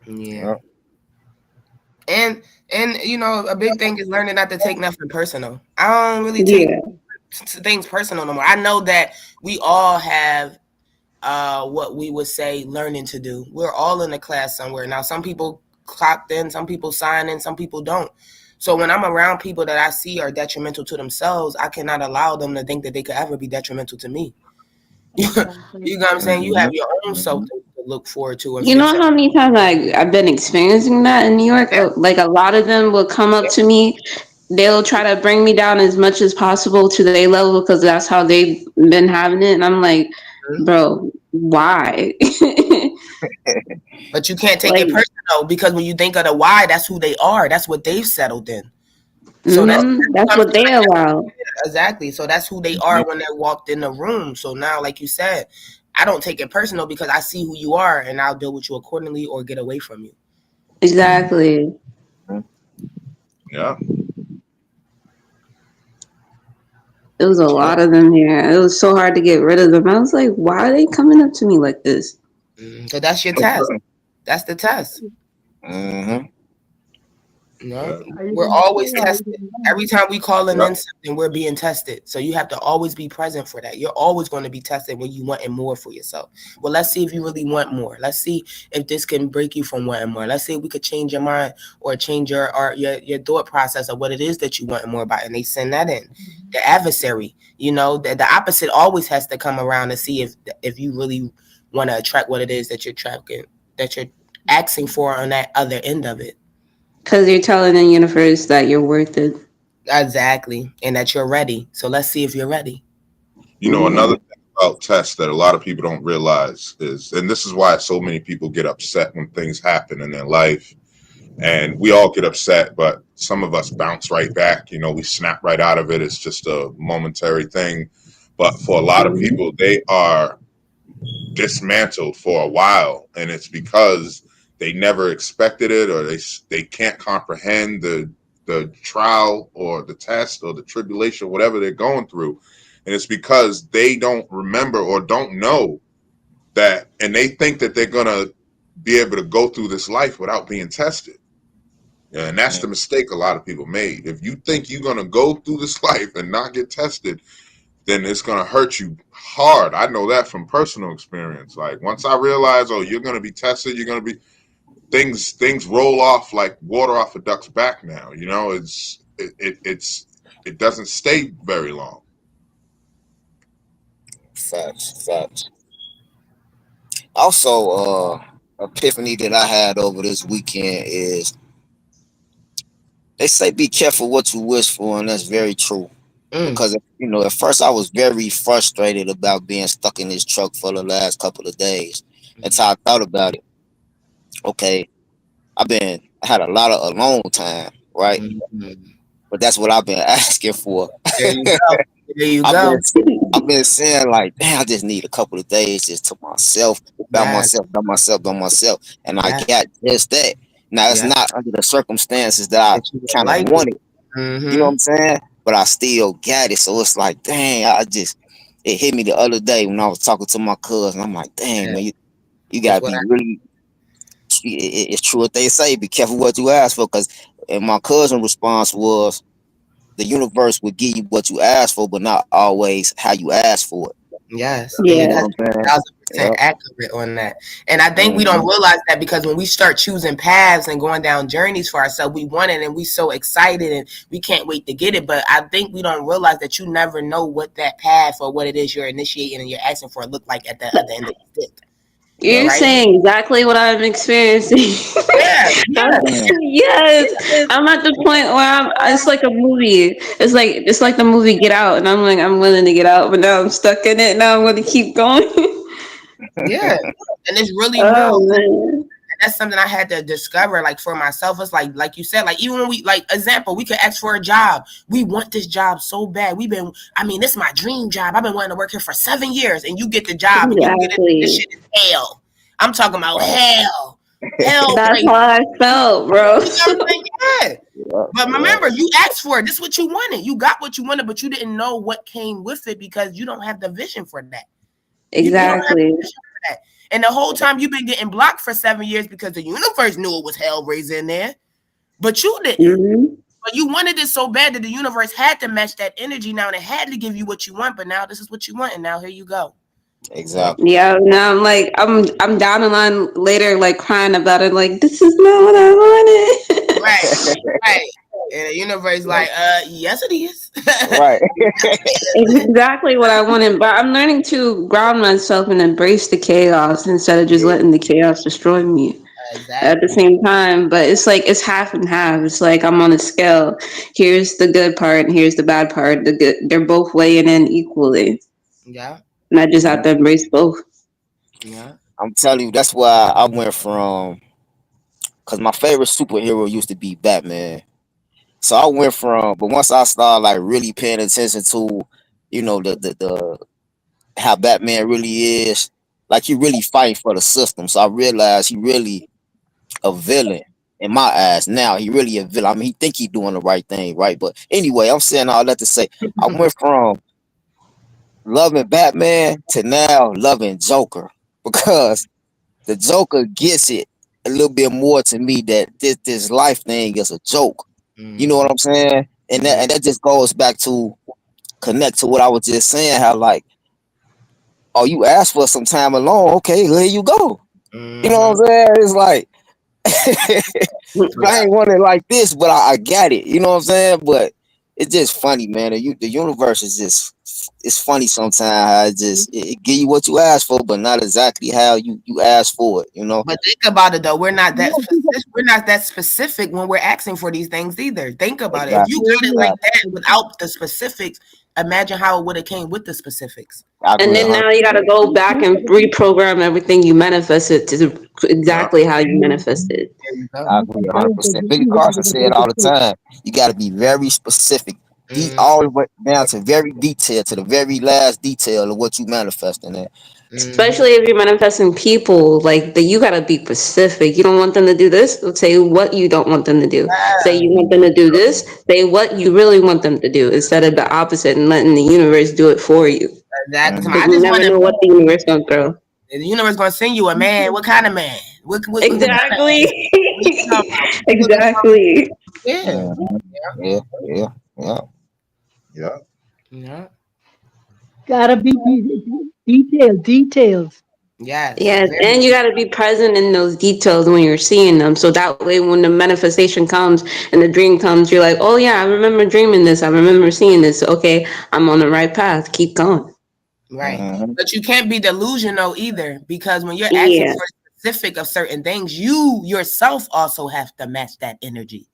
Yeah. Yep. And you know, a big thing is learning not to take nothing personal. I don't really take Yeah. things personal no more. I know that we all have what we would say learning to do. We're all in a class somewhere. Now some people clocked in, some people sign in, some people don't. So when I'm around people that I see are detrimental to themselves, I cannot allow them to think that they could ever be detrimental to me. You Exactly. know what I'm saying? You have Hmm. your own self to look forward to and You know fix it. how many times I've been experiencing that in New York? Yeah, Like a lot of them will come up yeah. to me. They'll try to bring me down as much as possible to their level because that's how they've been having it. And I'm like, Mhm. bro, why? But you can't take Like, it personal because when you think of the why, that's who they are. That's what they've settled in. So that's that's comes what to they allow. exactly. So that's who they are when they walked in the room. So now, like you said, I don't take it personal because I see who you are and I'll deal with you accordingly or get away from you. Exactly. Yeah. It was a Yep. lot of them here. It was so hard to get rid of them. I was like, why are they coming up to me like this? So that's your test. That's the test. Hmm. You know, Yeah. Are you we're gonna always stay or are you tested. gonna run? Every time we calling Yep. in something, we're being tested. So you have to always be present for that. You're always going to be tested when you wanting more for yourself. Well, let's see if you really want more. Let's see if this can break you from wanting more. Let's see if we could change your mind or change your thought process of what it is that you want more about. And they send that in. The adversary, you know, the opposite always has to come around to see if you really want to attract what it is that you're tracking, that you're asking for on that other end of it. Because you're telling the universe that you're worth it. Exactly. And that you're ready. So let's see if you're ready. You know, another thing about tests that a lot of people don't realize is, and this is why so many people get upset when things happen in their life. And we all get upset, but some of us bounce right back. You know, we snap right out of it. It's just a momentary thing. But for a lot of people, they are dismantled for a while, and it's because they never expected it, or they can't comprehend the trial or the test or the tribulation, whatever they're going through, and it's because they don't remember or don't know that, and they think that they're gonna be able to go through this life without being tested. Yeah, and that's the mistake a lot of people made. If you think you're gonna go through this life and not get tested, then it's going to hurt you hard. I know that from personal experience. Like once I realized, oh, you're going to be tested, you're going to be things roll off like water off a duck's back now. You know, it doesn't stay very long. Facts. Also, epiphany that I had over this weekend is they say be careful what you wish for, and that's very true. Because you know, at first I was very frustrated about being stuck in this truck for the last couple of days. That's how I thought about it. Okay, I had a lot of alone time, right? Mhm. But that's what I've been asking for. There you go. There you I've go. been I've been saying like, damn, I just need a couple of days just to myself, Yes. by myself, and I Yes. got just that. Now it's Yeah. not under the circumstances that I That you would kind of like it. wanted. You know what Mm-hmm. I'm saying? But I still got it. So it's like, dang, it hit me the other day when I was talking to my cousin. I'm like, dang, Yeah. man, you That's gotta what be really. It's true what they say. Be careful what you ask for, because my cousin response was, the universe will give you what you ask for, but not always how you ask for it. yes. And you You know Yeah. got what to I'm be saying? 1,000% accurate on that. And I think we don't Mhm. realize that because when we start choosing paths and going down journeys for ourselves, we want it and we so excited and we can't wait to get it. But I think we don't realize that you never know what that path or what it is you're initiating and you're asking for look like at the other end of the stick. You're Right? saying exactly what I'm experiencing. Yeah. Yeah. Yes, I'm at the point where it's like a movie. It's like the movie Get Out, and I'm like, I'm willing to get out, but now I'm stuck in it. Now I'm going to keep going. Yeah. And it's really real. Oh man. that's something I had to discover, like for myself. It's like you said, like even when we, like example, we could ask for a job. We want this job so bad. This is my dream job. I've been wanting to work here for 7 years, and you get the job, and you get it. This shit is hell. I'm talking about hell. That's how I felt, bro. You know what I'm saying? Yeah. But remember, you asked for it. This is what you wanted. You got what you wanted, but you didn't know what came with it because you don't have the vision for that. Exactly. And the whole time you've been getting blocked for 7 years because the universe knew it was Hellraiser in there, but you didn't. Mm-hmm. But you wanted it so bad that the universe had to match that energy now, and it had to give you what you want. But now this is what you want, and now here you go. Exactly. Yeah. Now I'm like, I'm down the line later, like crying about it. Like, this is not what I wanted. Right. And the universe like, yes it is. Right. It's exactly what I wanted, but I'm learning to ground myself and embrace the chaos instead of just letting the chaos destroy me. Exactly. At the same time. But it's like it's half and half. It's like I'm on a scale. Here's the good part and here's the bad part. They're both weighing in equally. Yeah. And I just have to embrace both. Yeah. I'm telling you, that's why I went from, because my favorite superhero used to be Batman. So I went from, but once I started like really paying attention to, the how Batman really is, like he really fighting for the system. So I realized he really a villain in my eyes. Now he really a villain. I mean, he think he doing the right thing, right? But anyway, I'm saying all that to say, I went from loving Batman to now loving Joker, because the Joker gets it a little bit more to me that this life thing is a joke. You know what I'm saying? And that just goes back to connect to what I was just saying, how like, oh, you asked for some time alone, okay, here you go. You know what I'm saying? It's like I ain't want it like this, but I got it. You know what I'm saying? But it's just funny, man. The universe is just, it's funny sometimes how it give you what you ask for, but not exactly how you ask for it. You know. But think about it though. We're not that specific. We're not that specific when we're asking for these things either. Think about it. If you got it like that without the specifics, imagine how it would have came with the specifics. And then now you got to go back and reprogram everything you manifested to exactly how you manifested. I agree 100%. Billy Carson said all the time, you got to be very specific, all the way down to very detailed, to the very last detail of what you manifesting at. Especially if you're manifesting people, like you gotta be specific. You don't want them to do this, say what you don't want them to do. Say you want them to do this, say what you really want them to do, instead of the opposite and letting the universe do it for you. Exactly. I just never know what the universe gonna throw. The universe gonna send you a man. What kind of man? Exactly. Exactly. Yeah. Gotta be details. Yes. Yes, and you got to be present in those details when you're seeing them. So that way, when the manifestation comes and the dream comes, you're like, oh, yeah, I remember dreaming this. I remember seeing this. Okay, I'm on the right path. Keep going. Right. But you can't be delusional either, because when you're asking for specific of certain things, you yourself also have to match that energy.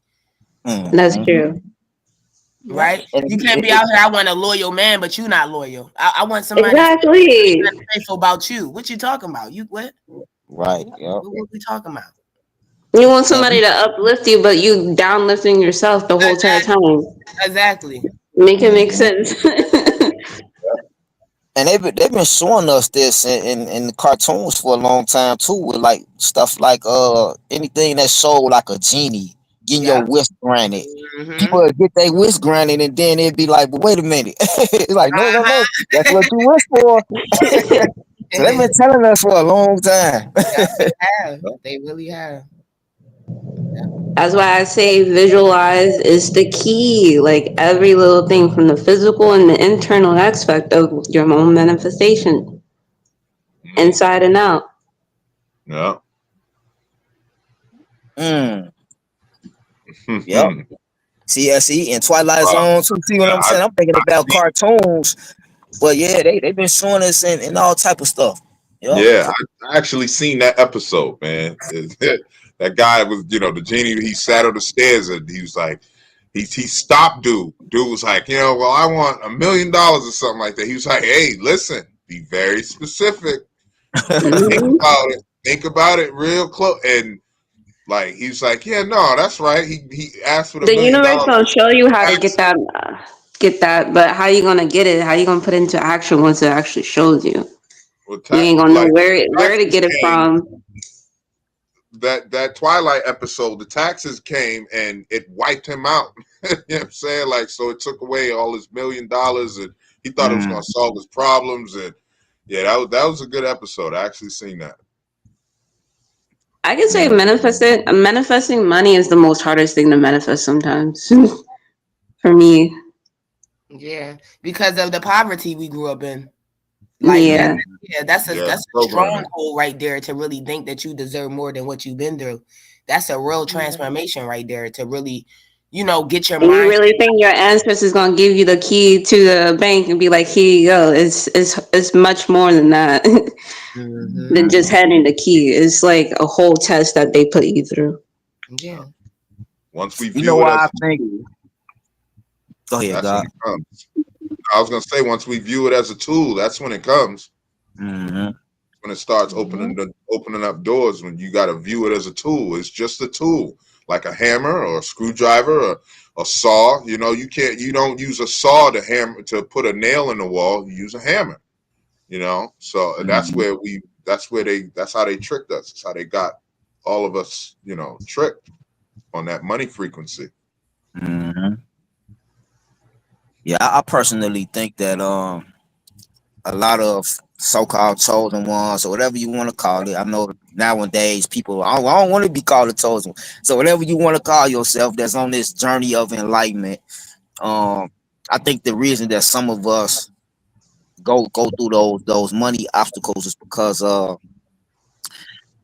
That's true. Right? You can't be out here, I want a loyal man, but you're not loyal. I want somebody exactly faithful about you. What you talking about? You what? Right. What we talking about? You want somebody to uplift you, but you downlifting yourself the whole entire time. Exactly. Make it make sense. And they've been showing us this in the cartoons for a long time too, with like stuff like anything that showed like a genie getting your wish granted. People would get their wish granted, and then it'd be like, but wait a minute. It's like, no, that's what you wish for. So they've been telling us for a long time. They really have. That's why I say visualize is the key. Like every little thing, from the physical and the internal aspect of your own manifestation, inside and out. Yeah. Yep. See, and Twilight Zone too. See what I'm saying? I'm thinking about cartoons, but yeah, they've been showing us in all type of stuff. Yep. Yeah, I actually seen that episode, man. That guy was, the genie. He sat on the stairs and he was like, he stopped dude. Dude was like, well, I want $1 million or something like that. He was like, hey, listen, be very specific. Think about it. think about it real close, and like he's like, yeah, no, that's right. He asked for the The $1 million. universe gonna show you how to Tax. get that, but how you gonna get it? How you gonna put it into action once it actually shows you? Well, You ain't gonna know like where to taxes get it came. from. That Twilight episode, the taxes came and it wiped him out. You know what I'm saying? Like, so it took away all his $1 million, and he thought it was gonna solve his problems. And yeah, that was a good episode. I actually seen that. I can say manifesting money is the most hardest thing to manifest sometimes. For me. Yeah, because of the poverty we grew up in. Like, Yeah. that's a programming. stronghold right there to really think that you deserve more than what you've been through. That's a real transformation right there to really, get your And you mind. really think your ancestors gonna give you the key to the bank and be like, here you go? It's much more than that. Than just handing the key. It's like a whole test that they put you through. Yeah. Once we You view know it why as I think. Go ahead, that's God. when it comes. I was gonna say once we view it as a tool, that's when it comes. Mm-hmm. When it starts opening up doors, when you got to view it as a tool. It's just a tool, like a hammer or a screwdriver or a saw. You don't use a saw to put a nail in the wall. You use a hammer. So that's how they tricked us. That's how they got all of us, tricked on that money frequency. Mm-hmm. Yeah, I personally think that a lot of so-called chosen ones or whatever you want to call it. I know nowadays people I don't want to be called a chosen one. So whatever you want to call yourself that's on this journey of enlightenment. I think the reason that some of us go through those money obstacles is because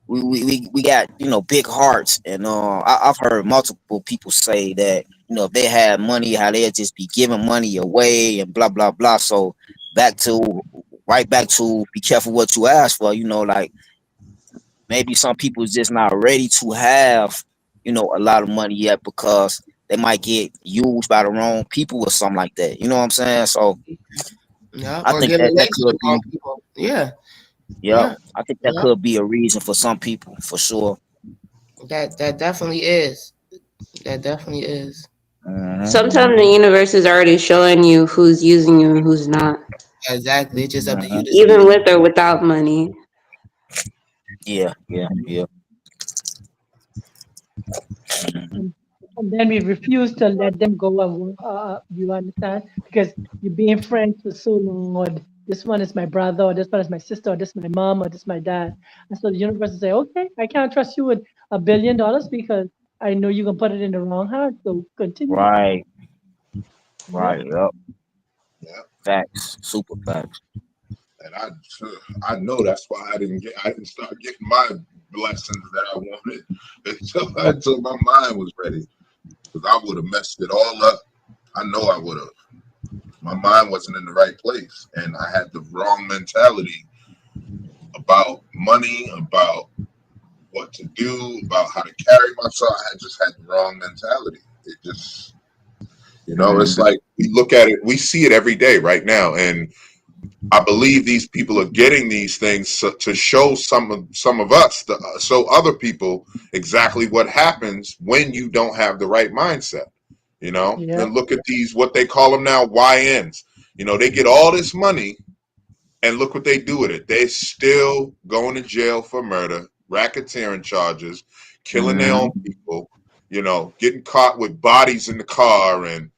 we got big hearts, and I've heard multiple people say that if they had money, how they'd just be giving money away and blah blah blah. So right back to be careful what you ask for. Like maybe some people is just not ready to have a lot of money yet because they might get used by the wrong people or something like that. You know what I'm saying? So Yeah, I or think give away that to could the wrong be. people. Yeah. Yeah, I think that could be a reason for some people, for sure. That definitely is. That definitely is. Mm-hmm. Sometimes the universe is already showing you who's using you and who's not. Exactly. It's just up to you to see Even it. with or without money. Yeah. And then we refuse to let them go and you understand? Because you're being friends for so long, or this one is my brother, or this one is my sister, or this is my mom, or this is my dad. And so the universe will say, okay, I can't trust you with $1 billion because I know you can put it in the wrong hands. So continue. Right. Yeah. Yep. Yeah. Facts. Super facts. And I know that's why I didn't start getting my blessings that I wanted until my mind was ready. Because I would have messed it all up. I know I would have. My mind wasn't in the right place, and I had the wrong mentality about money, about what to do, about how to carry myself. I just had the wrong mentality. It just, it's like we look at it, we see it every day right now, and I believe these people are getting these things to show some of us, show other people exactly what happens when you don't have the right mindset. Yeah. And look at these, what they call them now, YNs. They get all this money, and look what they do with it. They're still going to jail for murder, racketeering charges, killing their own people. Getting caught with bodies in the car, and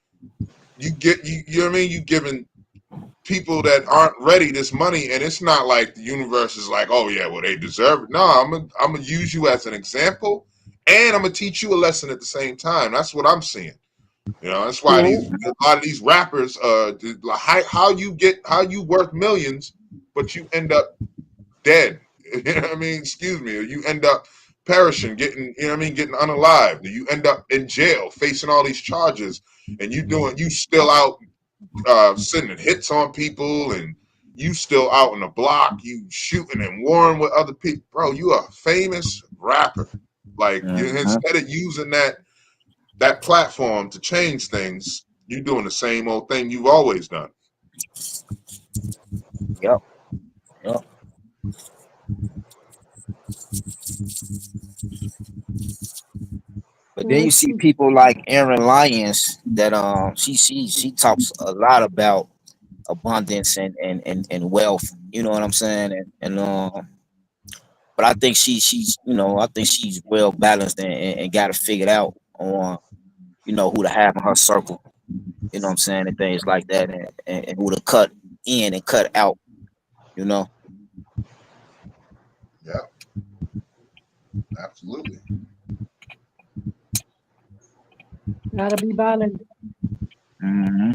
you know what I mean. You giving people that aren't ready this money, and it's not like the universe is like, oh yeah, well they deserve it. No, I'm gonna use you as an example, and I'm gonna teach you a lesson at the same time. That's what I'm seeing. That's why a lot of these rappers, how you worth millions, but you end up dead. You know what I mean? Excuse me, or you end up perishing, getting unalived. You end up in jail, facing all these charges, and you still out sending hits on people, and you still out on the block, you shooting and warring with other people, bro. You are a famous rapper. Like instead of using that platform to change things, you're doing the same old thing you've always done. Yep. But then you see people like Aaron Lyons that she talks a lot about abundance and wealth. You know what I'm saying? And but I think she's I think she's well balanced and got it figured out on who to have in her circle. You know what I'm saying, and things like that, and who to cut in and cut out. You know. Yeah, absolutely. Gotta be balanced. Mm-hmm.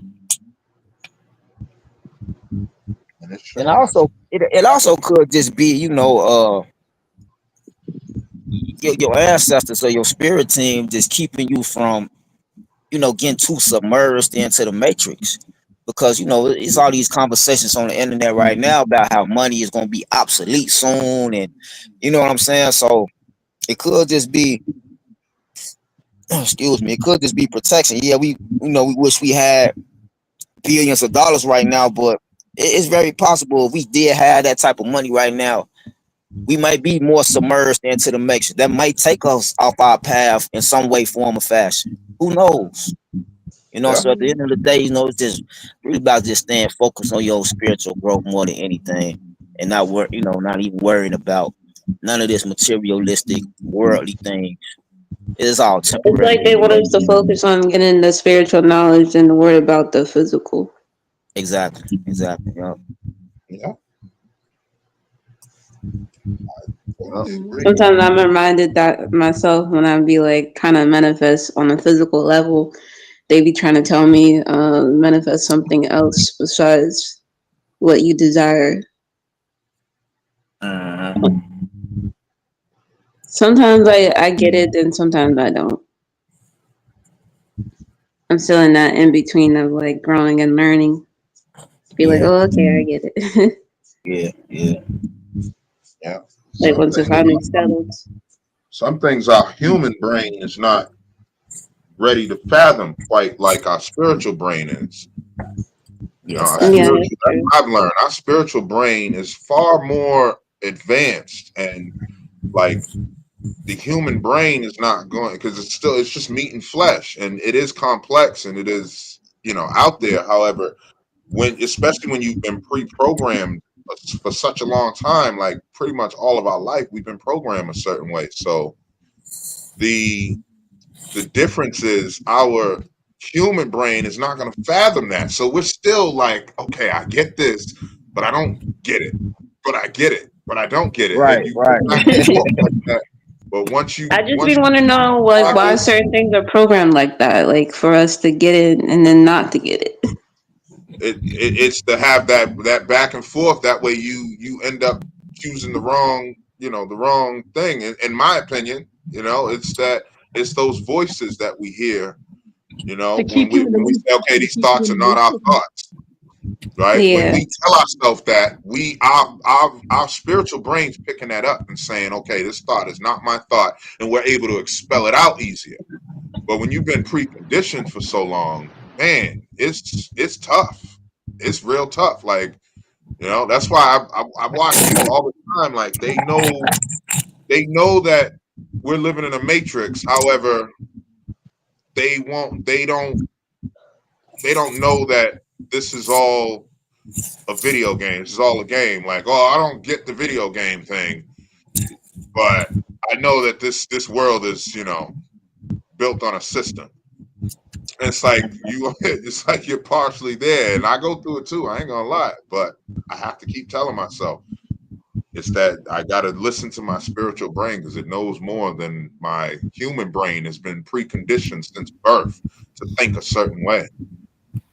And it's And showing us. also, it also could just be your ancestors or your spirit team just keeping you from getting too submerged into the matrix. Because it's all these conversations on the internet right now about how money is going to be obsolete soon, and you know what I'm saying. So it could just be, excuse me, it could just be protection. Yeah, we wish we had billions of dollars right now, but it's very possible if we did have that type of money right now, we might be more submerged into the matrix. That might take us off our path in some way, form, or fashion. Who knows? Yeah. So at the end of the day, it's just really about just staying focused on your spiritual growth more than anything, and not even worrying about none of this materialistic, worldly things. It's all It's temporary like they want anyway. us to focus on getting the spiritual knowledge and worry about the physical. Exactly. Yeah. Yeah. Totally agree. Sometimes I'm reminded that myself when I be like kind of manifest on a physical level, they be trying to tell me manifest something else besides what you desire. Sometimes I get it, and sometimes I don't. I'm still in that in between of like growing and learning. Be like, Yeah. oh, okay, I get it. Yeah. Yeah. Like once it finally settles. Some things our human brain is not ready to fathom quite like our spiritual brain is. Yes. Yeah, that's true. I've learned our spiritual brain is far more advanced, and like the human brain is not going, because it's just meat and flesh, and it is complex, and it is out there. However, especially when you've been pre-programmed for such a long time, like pretty much all of our life we've been programmed a certain way. So the difference is our human brain is not going to fathom that. So we're still like, okay, I get this, but I don't get it. But I get it, but I don't get it. And Right. you go back and forth like that. But once you I just want to know why certain things are programmed like that, like for us to get it and then not to get it. it's to have that back and forth. That way you end up choosing the wrong thing. In my opinion, it's those voices that we hear. When we say, okay, these thoughts are not our thoughts, right? Yeah. When we tell ourselves that, our spiritual brain's picking that up and saying, okay, this thought is not my thought, and we're able to expel it out easier. But when you've been preconditioned for so long, man, it's tough. It's real tough. Like, that's why I watch people all the time. Like, they know that we're living in a matrix. However, they don't know that this is all a video game. This is all a game. Like, oh, I don't get the video game thing, but I know that this world is, built on a system. And it's like you're partially there, and I go through it too. I ain't gonna lie, but I have to keep telling myself it's that I gotta listen to my spiritual brain, because it knows more than my human brain has been preconditioned since birth to think a certain way.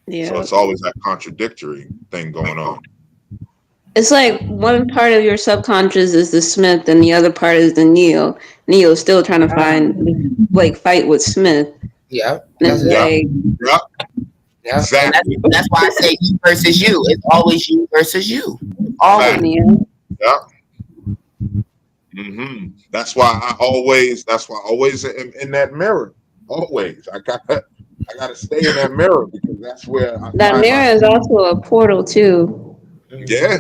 Yeah. So it's always that contradictory thing going on. It's like one part of your subconscious is the Smith and the other part is the Neo. Neo's still trying to fight with Smith. Yeah. Yeah. Exactly. And that's why I say you versus you. It's always you versus you. Always. Yeah. That's why I always am in that mirror. Always. I gotta stay in that mirror, because that's where that mirror is also a portal too. Yeah.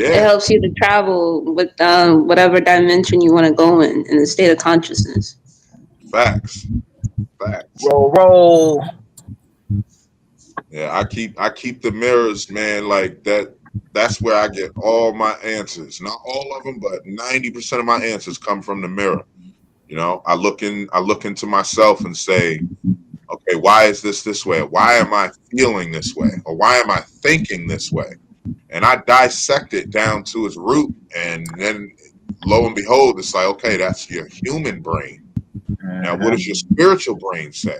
It helps you to travel with whatever dimension you want to go in the state of consciousness. Facts. Roll. Yeah, I keep the mirrors, man, like that. That's where I get all my answers. Not all of them, but 90% of my answers come from the mirror. You know, I look into myself and say, okay, why is this way? Why am I feeling this way? Or why am I thinking this way? And I dissect it down to its root, and then lo and behold, it's like, okay, that's your human brain. Now, what does your spiritual brain say?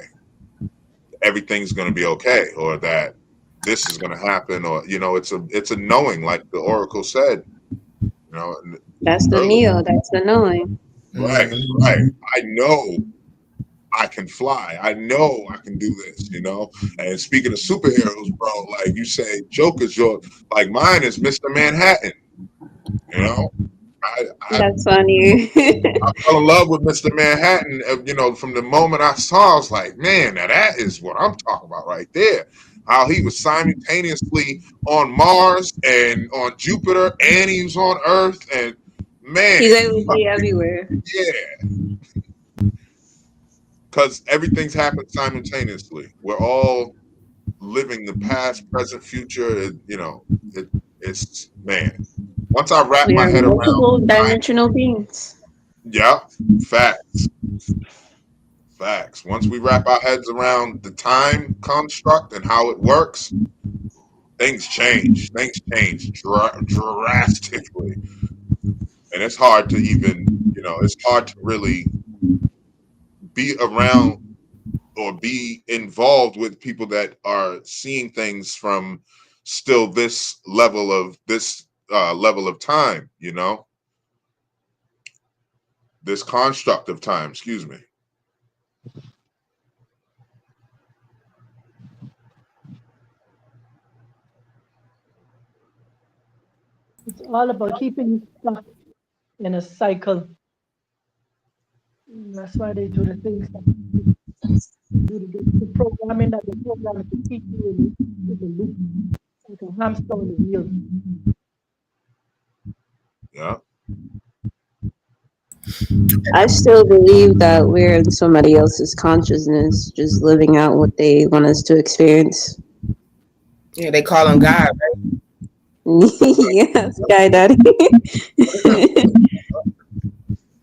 Everything's going to be okay, or that this is going to happen, or it's a knowing, like the oracle said. That's the Neo. That's the knowing. Right. I know I can fly. I know I can do this. And speaking of superheroes, bro, like you say, Joker's like mine is Mr. Manhattan. That's funny. I fell in love with Mr. Manhattan. From the moment I saw, I was like, man, now that is what I'm talking about right there. How he was simultaneously on Mars and on Jupiter, and he was on Earth, and man, he's able to be everywhere. Yeah, because everything's happened simultaneously. We're all living the past, present, future. It's man. Once I wrap my head around dimensional beings. Yeah, facts. Once we wrap our heads around the time construct and how it works, things change. Things change drastically, and it's hard to even, it's hard to really be around or be involved with people that are seeing things from still this level of time, this construct of time, excuse me. It's all about keeping you stuck in a cycle. That's why they do the things that do the programming that they program to keep you in the loop, like a hamster on the wheel. Yeah. I still believe that we're in somebody else's consciousness, just living out what they want us to experience. Yeah, they call him God, right? Yeah, Sky Daddy.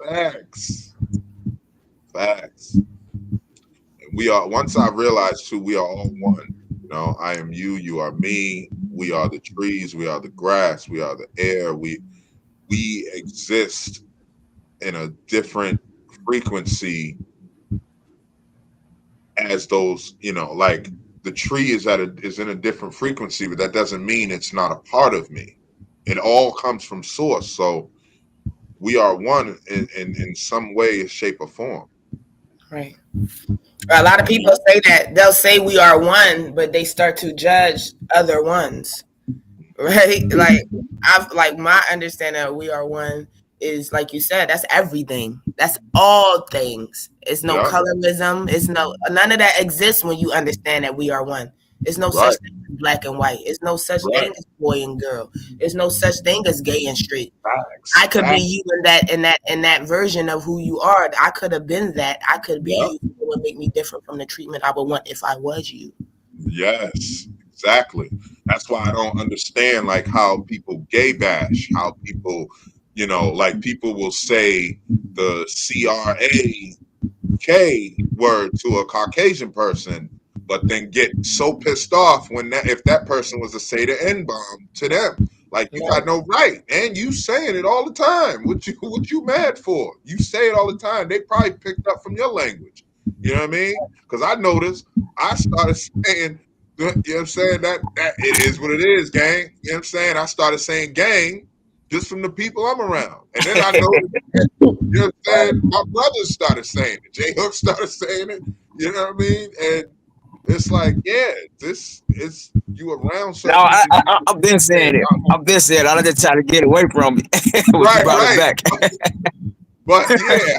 Facts. We are. Once I realized too, we are all one. I am you. You are me. We are the trees. We are the grass. We are the air. We exist in a different frequency as those. Like the tree is in a different frequency, but that doesn't mean it's not a part of me. It all comes from source. So we are one in some way, shape, or form. Right. A lot of people say that. They'll say we are one, but they start to judge other ones. Right? Like my understanding of we are one is, like you said, that's everything. That's all things. It's no colorism. It's none of that exists when you understand that we are one. There's no such thing as black and white. There's no such thing as boy and girl. There's no such thing as gay and straight. I could be you in that version of who you are. I could have been that. I could be you. It would make me different from the treatment I would want if I was you. Yes, exactly. That's why I don't understand like how people gay bash, how people, like people will say the CRAK word to a Caucasian person, but then get so pissed off if that person was to say the N-bomb to them. Like, you got no right, and you saying it all the time. What you mad for? You say it all the time. They probably picked up from your language. You know what I mean? Because I noticed I started saying, you know what I'm saying, that it is what it is, gang. You know what I'm saying? I started saying gang just from the people I'm around. And then I noticed, you know what I'm saying, my brothers started saying it. J Hook started saying it. You know what I mean? And it's like, this is you around. No, I've been saying it. I've been saying it. I just try to get away from it. Right. Back. But yeah,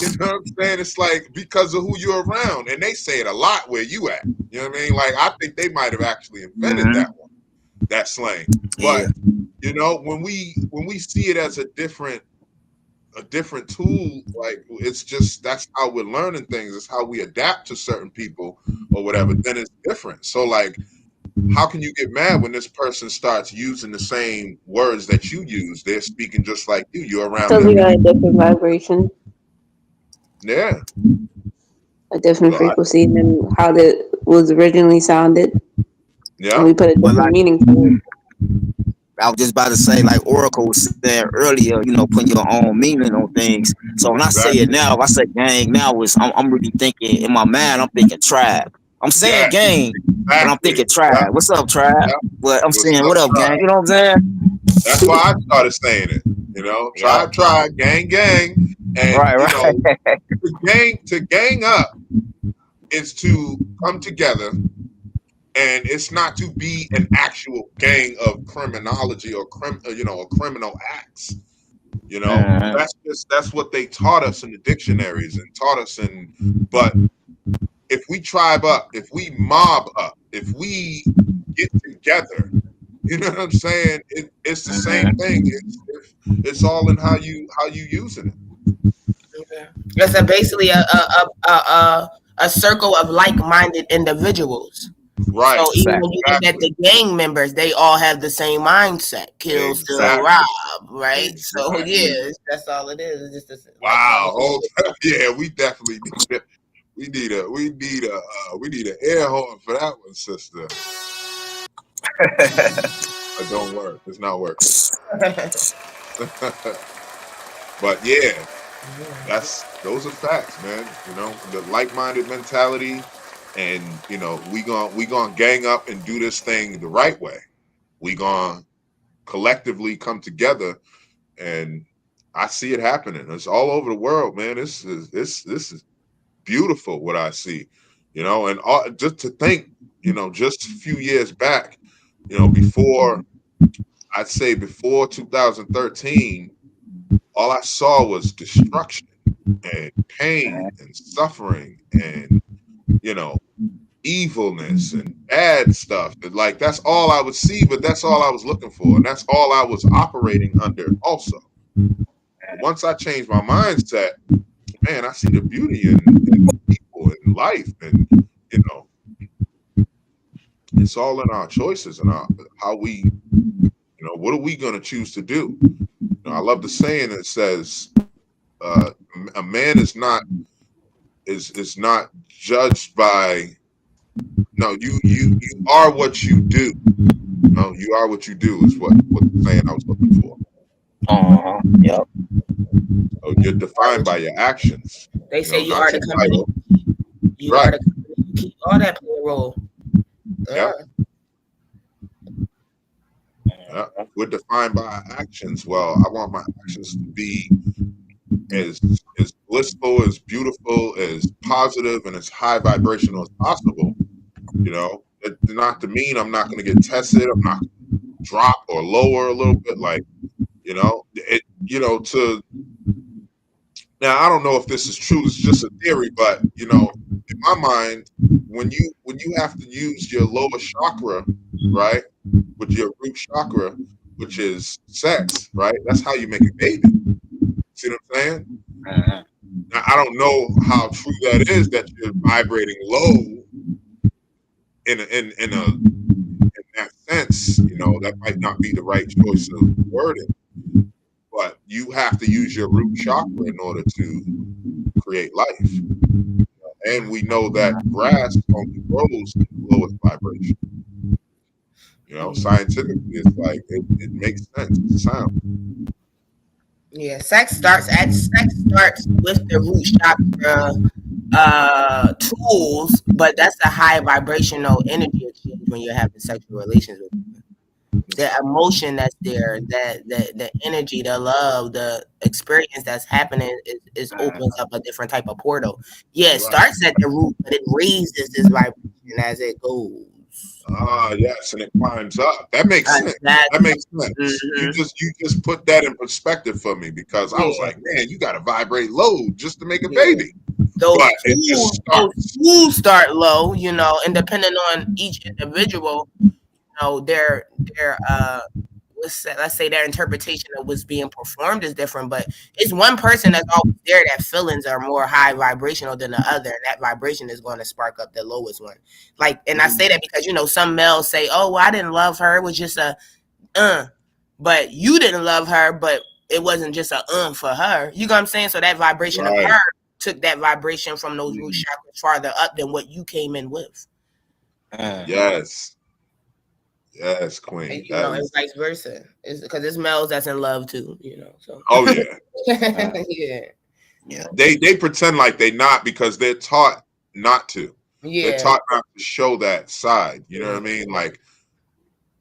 you know what I'm saying? It's like because of who you're around, and they say it a lot where you at. You know what I mean? Like I think they might have actually invented that one. that slang. Yeah. But you know, when we see it as a different tool, like it's just that's how we're learning things. It's how we adapt to certain people or whatever. Then it's different. So like, how can you get mad when this person starts using the same words that you use? They're speaking just like you. You're around So we them. got a different vibration, Yeah. a different So frequency than how it was originally sounded, and we yeah. put a But different like meaning to it. I was just about to say, like Oracle was saying earlier, you know, putting your own meaning on things. So when I say it Exactly. now, if I say gang now, I'm really thinking in my mind, I'm thinking tribe. I'm saying Yeah. gang, but I'm Exactly. thinking tribe. What's up, tribe? Yeah. But I'm What's saying, up, what up, tribe? gang? You know what I'm saying? That's why I started saying it. You know, Yeah. tribe, gang, and Right, you know, right. to gang up is to come together, and it's not to be an actual gang of criminology or criminal acts. You know, Mhm. that's what they taught us in the dictionaries and taught us in. But if we tribe up, if we mob up, if we get together, you know what I'm saying? It's the same thing. It's all in how you using it. Okay. It's basically a circle of like-minded individuals. Right. So even Fact. when you look at the gang members, they all have the same mindset: kill, steal, Exactly. rob. Right. So Exactly. that's all it is. It's just Wow. like-minded. Yeah, we definitely need it. We need an air horn for that one, sister. It don't work. It's not working. But yeah, those are facts, man. You know, the like-minded mentality, and you know, we gonna gang up and do this thing the right way. We gonna collectively come together, and I see it happening. It's all over the world, man. This is beautiful what I see. You know, and just to think, you know, just a few years back, you know, I'd say before 2013, all I saw was destruction and pain and suffering and, you know, evilness and bad stuff. And like that's all I would see, but that's all I was looking for. And that's all I was operating under also. But once I changed my mindset, man, I see the beauty in people and life, and you know, it's all in our choices and how we, you know, what are we going to choose to do? You know, I love the saying that says, "A man is not judged by." No, you are what you do. No, you are what you do is what the saying I was looking for. Yep. So you're defined by your actions. They say you not are the your company. title. You are the company. You keep all that play a role. Yeah. Yeah. We're defined by our actions. Well, I want my actions to be as blissful, as beautiful, as positive, and as high vibrational as possible. You know, not to mean I'm not going to get tested. I'm not going to drop or lower a little bit. Like, you know, now I don't know if this is true. It's just a theory, but you know, in my mind, when you have to use your lower chakra, right, with your root chakra, which is sex, right? That's how you make a baby. See what I'm saying? Now, I don't know how true that is that you're vibrating low in that sense. You know, that might not be the right choice of wording, but you have to use your root chakra in order to create life. And we know that grass only grows in the lowest vibration. You know, scientifically, it's like it makes sense. It's sound. Yeah, sex starts with the root chakra tools, but that's a high vibrational energy exchange when you're having sexual relations with people. The emotion that's there, that the energy, the love, the experience that's happening is opens up a different type of portal. Yeah, it starts at the root, but it raises this vibration as it goes. Yes, and it climbs up. That makes sense. Exactly. That makes sense. Mm-hmm. You just put that in perspective for me because I was like, man, you got to vibrate low just to make a baby. Those But tools start low, you know, and depending on each individual, know, let's say their interpretation of what's being performed is different, but it's one person that's always there that feelings are more high vibrational than the other, and that vibration is going to spark up the lowest one. Like, and I say that because, you know, some males say, oh, well, I didn't love her, it was just a but you didn't love her, but it wasn't just a for her. You know what I'm saying? So that vibration of her took that vibration from those root chakras farther up than what you came in with. Yes. Yes, queen. And, you know, and vice versa. It's because it's males that's in love too, you know. So oh yeah. Yeah. They pretend like they not because they're taught not to. Yeah. They're taught not to show that side. You know what I mean? Like,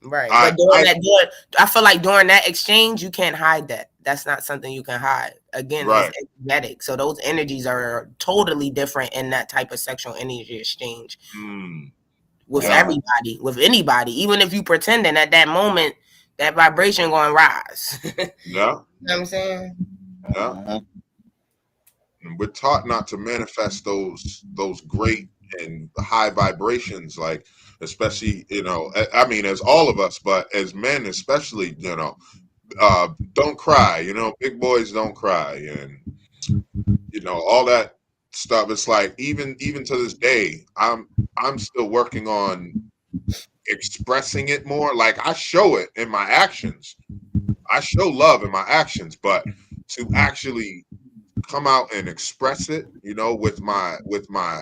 right. But I feel like during that exchange, you can't hide that. That's not something you can hide. Again, it's energetic. So those energies are totally different in that type of sexual energy exchange. With everybody, with anybody, even if you pretending at that moment, that vibration going to rise. Yeah. You know what I'm saying? Yeah. And we're taught not to manifest those great and high vibrations, like, especially, you know, I mean, as all of us, but as men especially, you know, don't cry, you know, big boys don't cry, and you know, all that stuff. It's like even to this day, I'm still working on expressing it more. Like, I show it in my actions. I show love in my actions, but to actually come out and express it, you know, with my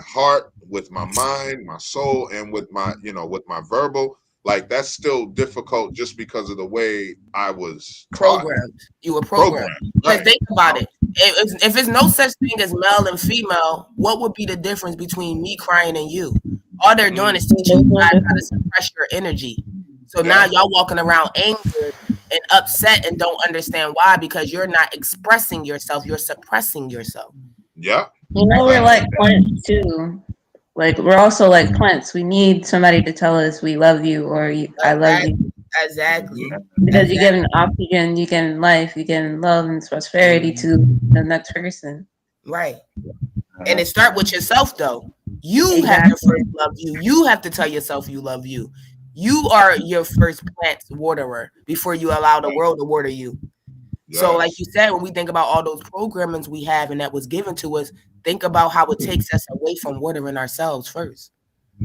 heart, with my mind, my soul, and with my, you know, with my verbal, like, that's still difficult just because of the way I was programmed. You were programmed. Because think about it. If there's no such thing as male and female, what would be the difference between me crying and you? All they're doing is teaching you guys how to suppress your energy. So now y'all walking around angry and upset and don't understand why, because you're not expressing yourself, you're suppressing yourself. Yeah. You know, we're like plants too. Like, we're also like plants. We need somebody to tell us we love you or I love you. Exactly. Because you're giving oxygen, you're giving life, you're giving love and prosperity to the next person. Right. And it start with yourself, though. You have to first love you. You have to tell yourself you love you. You are your first plant waterer before you allow the world to water you. Yes. So, like you said, when we think about all those programmings we have and that was given to us, think about how it takes us away from watering ourselves first.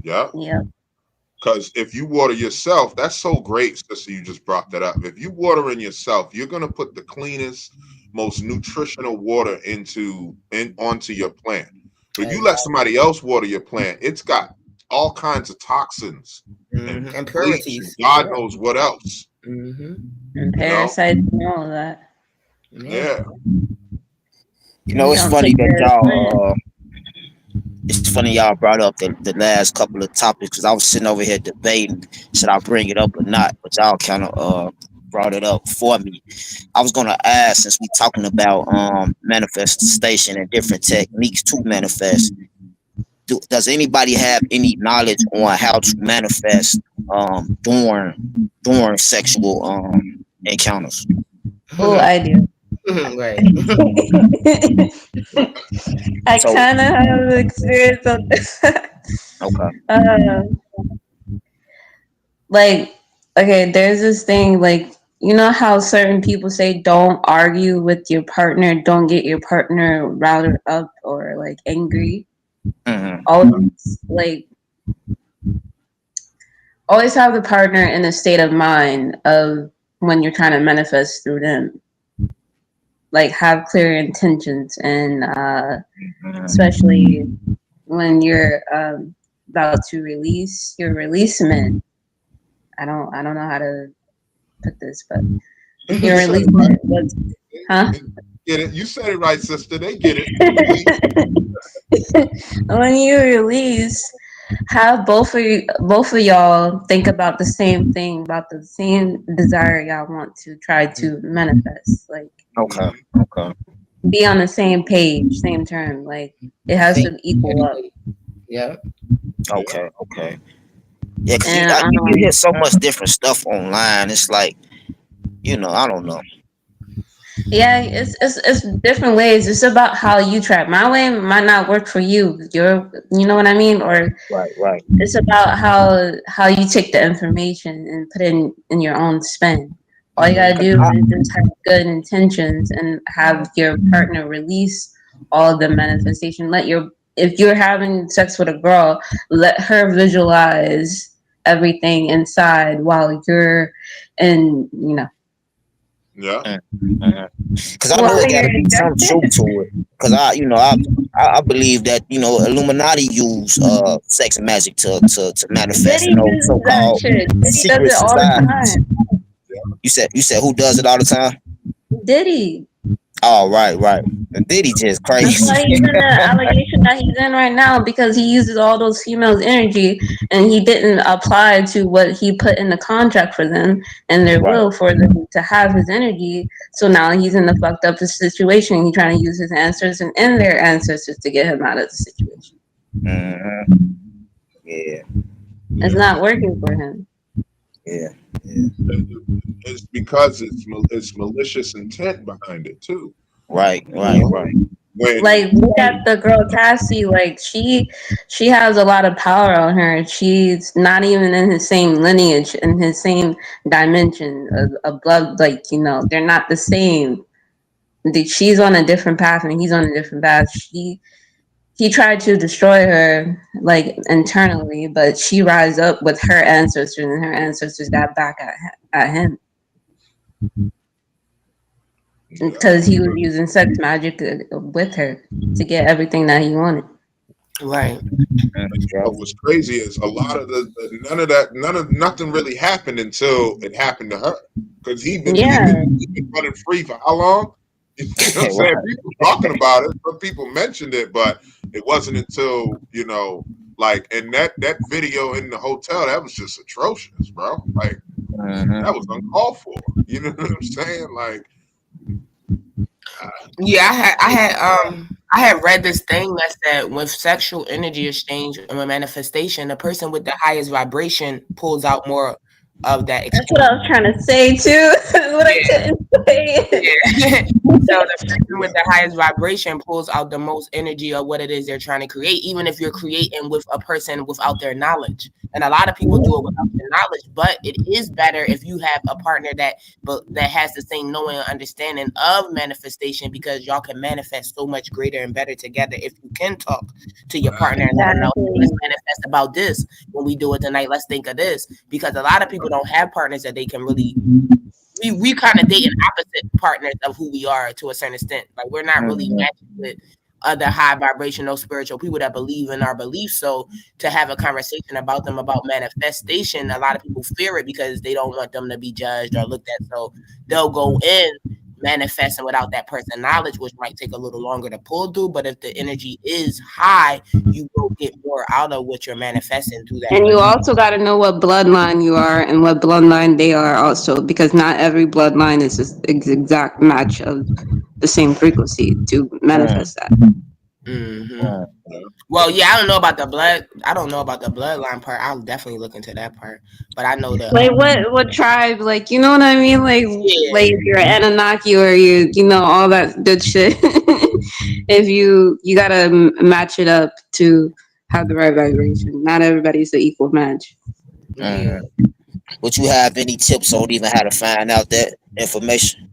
Yeah. Yeah. Because if you water yourself, that's so great, sister, you just brought that up. If you water in yourself, you're going to put the cleanest, most nutritional water onto your plant. But if you let somebody else water your plant, it's got all kinds of toxins and impurities. God knows what else. And parasites and all of that. Yeah. You know, it's funny that y'all it's funny y'all brought up the last couple of topics, because I was sitting over here debating should I bring it up or not, but y'all kind of brought it up for me. I was gonna ask, since we talking about manifestation and different techniques to manifest, does anybody have any knowledge on how to manifest during sexual encounters? Oh, I do. Right. I kind of have experience on this. Okay. Like, okay, there's this thing, like, you know how certain people say don't argue with your partner, don't get your partner riled up or like angry. Always have the partner in a state of mind of when you're trying to manifest through them. Like, have clear intentions, and especially when you're about to release your releasement. I don't know how to put this, but your releasement was, huh? Get it? You said it right, sister. They get it. When you release, have both of y'all think about the same thing, about the same desire y'all want to try to manifest. Like, okay. Be on the same page, same term. Like, it has to equal up. Yeah. Okay. Yeah, because you hear so much different stuff online. It's like, you know, I don't know. Yeah, it's different ways. It's about how you try. My way might not work for you. You know what I mean? Or Right, right. it's about how you take the information and put it in your own spin. All you gotta 'Cause do is just have good intentions and have your partner release all the manifestation. If you're having sex with a girl, let her visualize everything inside while you're in, Yeah. Because I know while it got you're to be some truth invested. to it. Because I believe that Illuminati use sex and magic to manifest Diddy uses that so-called shit. Diddy does secret it all the societies. time. You said who does it all the time? Diddy. Oh, right. And Diddy just That's crazy. why he's in the allegation that he's in right now because he uses all those females' energy and he didn't apply to what he put in the contract for them and their Right. will for them to have his energy. So now he's in the fucked up situation. He's trying to use his ancestors and their ancestors to get him out of the situation. Mm-hmm. Yeah. It's not working for him. Yeah. It's because it's malicious intent behind it too. Right. When Like look at the girl Cassie. Like she has a lot of power on her. She's not even in his same lineage, in his same dimension of blood. Like they're not the same. She's on a different path and he's on a different path. He tried to destroy her like internally, but she rise up with her ancestors and her ancestors got back at him because he was using sex magic with her to get everything that he wanted. Right. what's crazy is a lot of nothing really happened until it happened to her. Because he been running free for how long? You know what I'm saying? People talking about it, some people mentioned it, but it wasn't until like in that video in the hotel, that was just atrocious, bro. Like that was uncalled for. You know what I'm saying? Like Yeah, I had read this thing that said with sexual energy exchange and with manifestation, the person with the highest vibration pulls out more of that That's what I was trying to say too. What I couldn't say. Yeah. So the person with the highest vibration pulls out the most energy of what it is they're trying to create, even if you're creating with a person without their knowledge. And a lot of people do it without their knowledge, but it is better if you have a partner that has the same knowing and understanding of manifestation, because y'all can manifest so much greater and better together if you can talk to your partner and let them know, let's manifest about this when we do it tonight. Let's think of this, because a lot of people don't have partners that they can really. We kind of dating opposite partners of who we are to a certain extent. Like we're not really matching with other high vibrational spiritual people that believe in our beliefs. So to have a conversation about them about manifestation, a lot of people fear it because they don't want them to be judged or looked at. So they'll go in manifesting without that person knowledge, which might take a little longer to pull through. But if the energy is high, you will get more out of what you're manifesting through that. And you also got to know what bloodline you are and what bloodline they are also, because not every bloodline is an exact match of the same frequency to manifest that. Well, yeah, I don't know about the blood. I don't know about the bloodline part. I'll definitely look into that part. But I know that. Like what tribe? Like you know what I mean? Like like if you're Anunnaki or all that good shit. If you gotta match it up to have the right vibration. Not everybody's the equal match. Would you have any tips on even how to find out that information?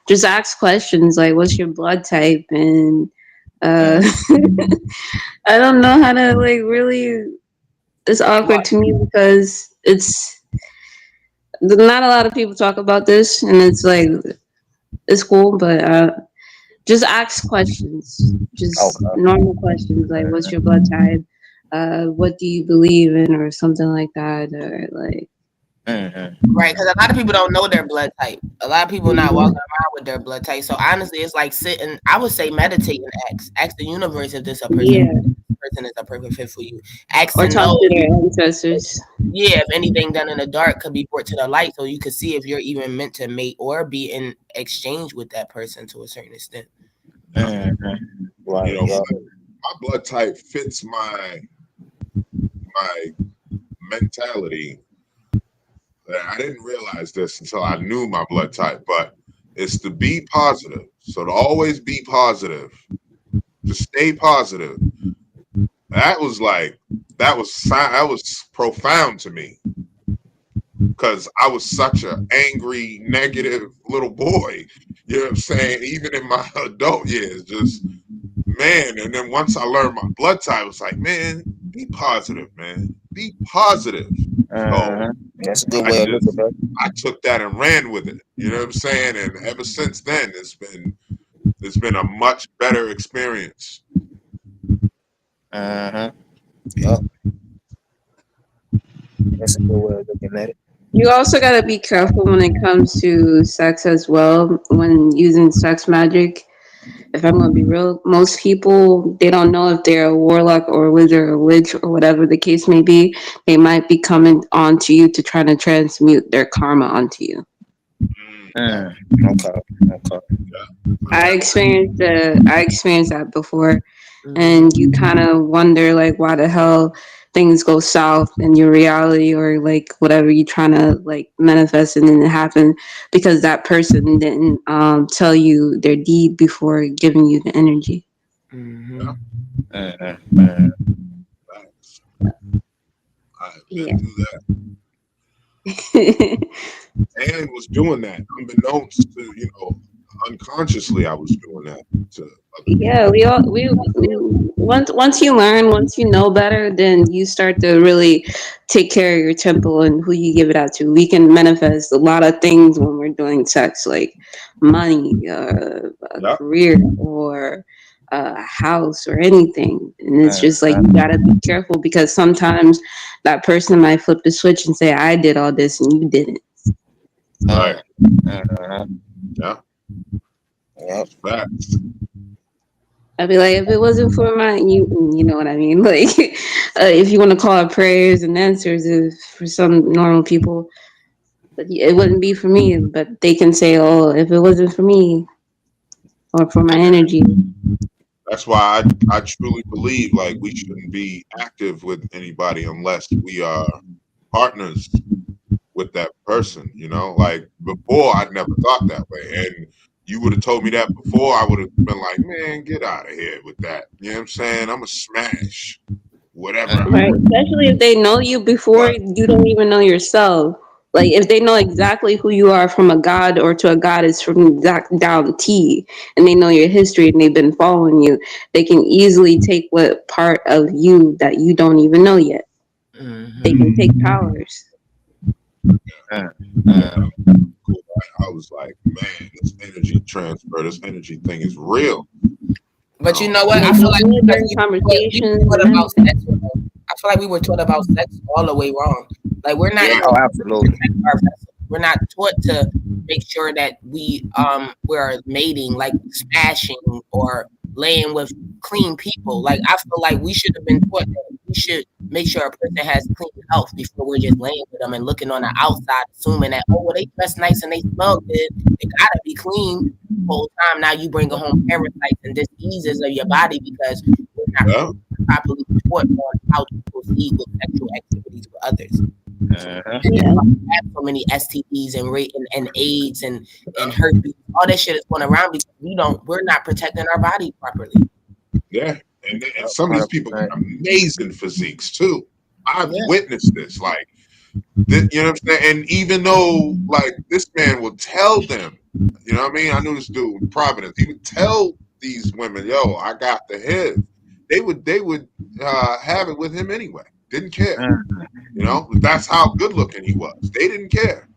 Just ask questions like what's your blood type, and I don't know how to like really. It's awkward to me because it's not a lot of people talk about this, and it's like it's cool, but just ask questions, just normal questions like what's your blood type, what do you believe in, or something like that, or like. Right, because a lot of people don't know their blood type. A lot of people not walking around with their blood type. So honestly, it's like sitting. I would say meditate and ask the universe if this a person. Yeah. Person is a perfect fit for you. Ask or to talk know to their ancestors. Yeah, if anything done in the dark could be brought to the light, so you could see if you're even meant to mate or be in exchange with that person to a certain extent. My blood type fits my mentality. I didn't realize this until I knew my blood type, but it's to be positive. So to always be positive, to stay positive. That was profound to me, because I was such an angry, negative little boy. You know what I'm saying? Even in my adult years, just man. And then once I learned my blood type, I was like, man, be positive, man. Be positive. So That's a good way of looking at it. I took that and ran with it. You know what I'm saying? And ever since then, it's been a much better experience. Yep. That's a good way of looking at it. You also got to be careful when it comes to sex as well, when using sex magic. If I'm going to be real, most people, they don't know if they're a warlock or a wizard or a witch or whatever the case may be. They might be coming onto you to try to transmute their karma onto you. Okay. I experienced that before, and you kind of wonder, like, why the hell things go south in your reality, or like whatever you're trying to like manifest, and then it happened because that person didn't tell you their deed before giving you the energy. I Yeah. do that. And was doing that unbeknownst to, unconsciously I was doing that to other people. Yeah, we once you learn, once you know better, then you start to really take care of your temple and who you give it out to. We can manifest a lot of things when we're doing sex, like money, a career, or a house, or anything. And it's just like, you gotta be careful, because sometimes that person might flip the switch and say, "I did all this and you didn't." Right. Yeah. Yep. Facts. I'd be like, if it wasn't for you know what I mean? Like, if you want to call it prayers and answers, for some normal people, but it wouldn't be for me. But they can say, oh, if it wasn't for me or for my energy. That's why I truly believe, like, we shouldn't be active with anybody unless we are partners with that person. Like, before, I'd never thought that way. And you would have told me that before, I would have been like, man, get out of here with that. You know what I'm saying? I'm a smash. Whatever. Right. Especially if they know you before you don't even know yourself. Like, if they know exactly who you are from a god or to a goddess from down T, and they know your history and they've been following you, they can easily take what part of you that you don't even know yet. They can take powers. I was like, man, this energy transfer, this energy thing is real. But you know what? I feel like we were taught about sex all the way wrong. Like, we're not. Oh, absolutely. We're not taught to make sure that we're mating, like smashing or laying with clean people. Like, I feel like we should have been taught that we should make sure a person has clean health before we're just laying with them and looking on the outside, assuming that, well, they dress nice and they smell good, they gotta be clean the whole time. Now you bring home parasites and diseases of your body because we're not properly taught on how to proceed with sexual activities with others. And we have so many STDs and AIDS and herpes. All that shit is going around because we're not protecting our body properly. Yeah, and some of these people have amazing physiques too. I've witnessed this, like, you know what I'm saying. And even though, like, this man will tell them, you know what I mean. I knew this dude in Providence. He would tell these women, "Yo, I got the head." They would have it with him anyway. Didn't care. That's how good looking he was. They didn't care.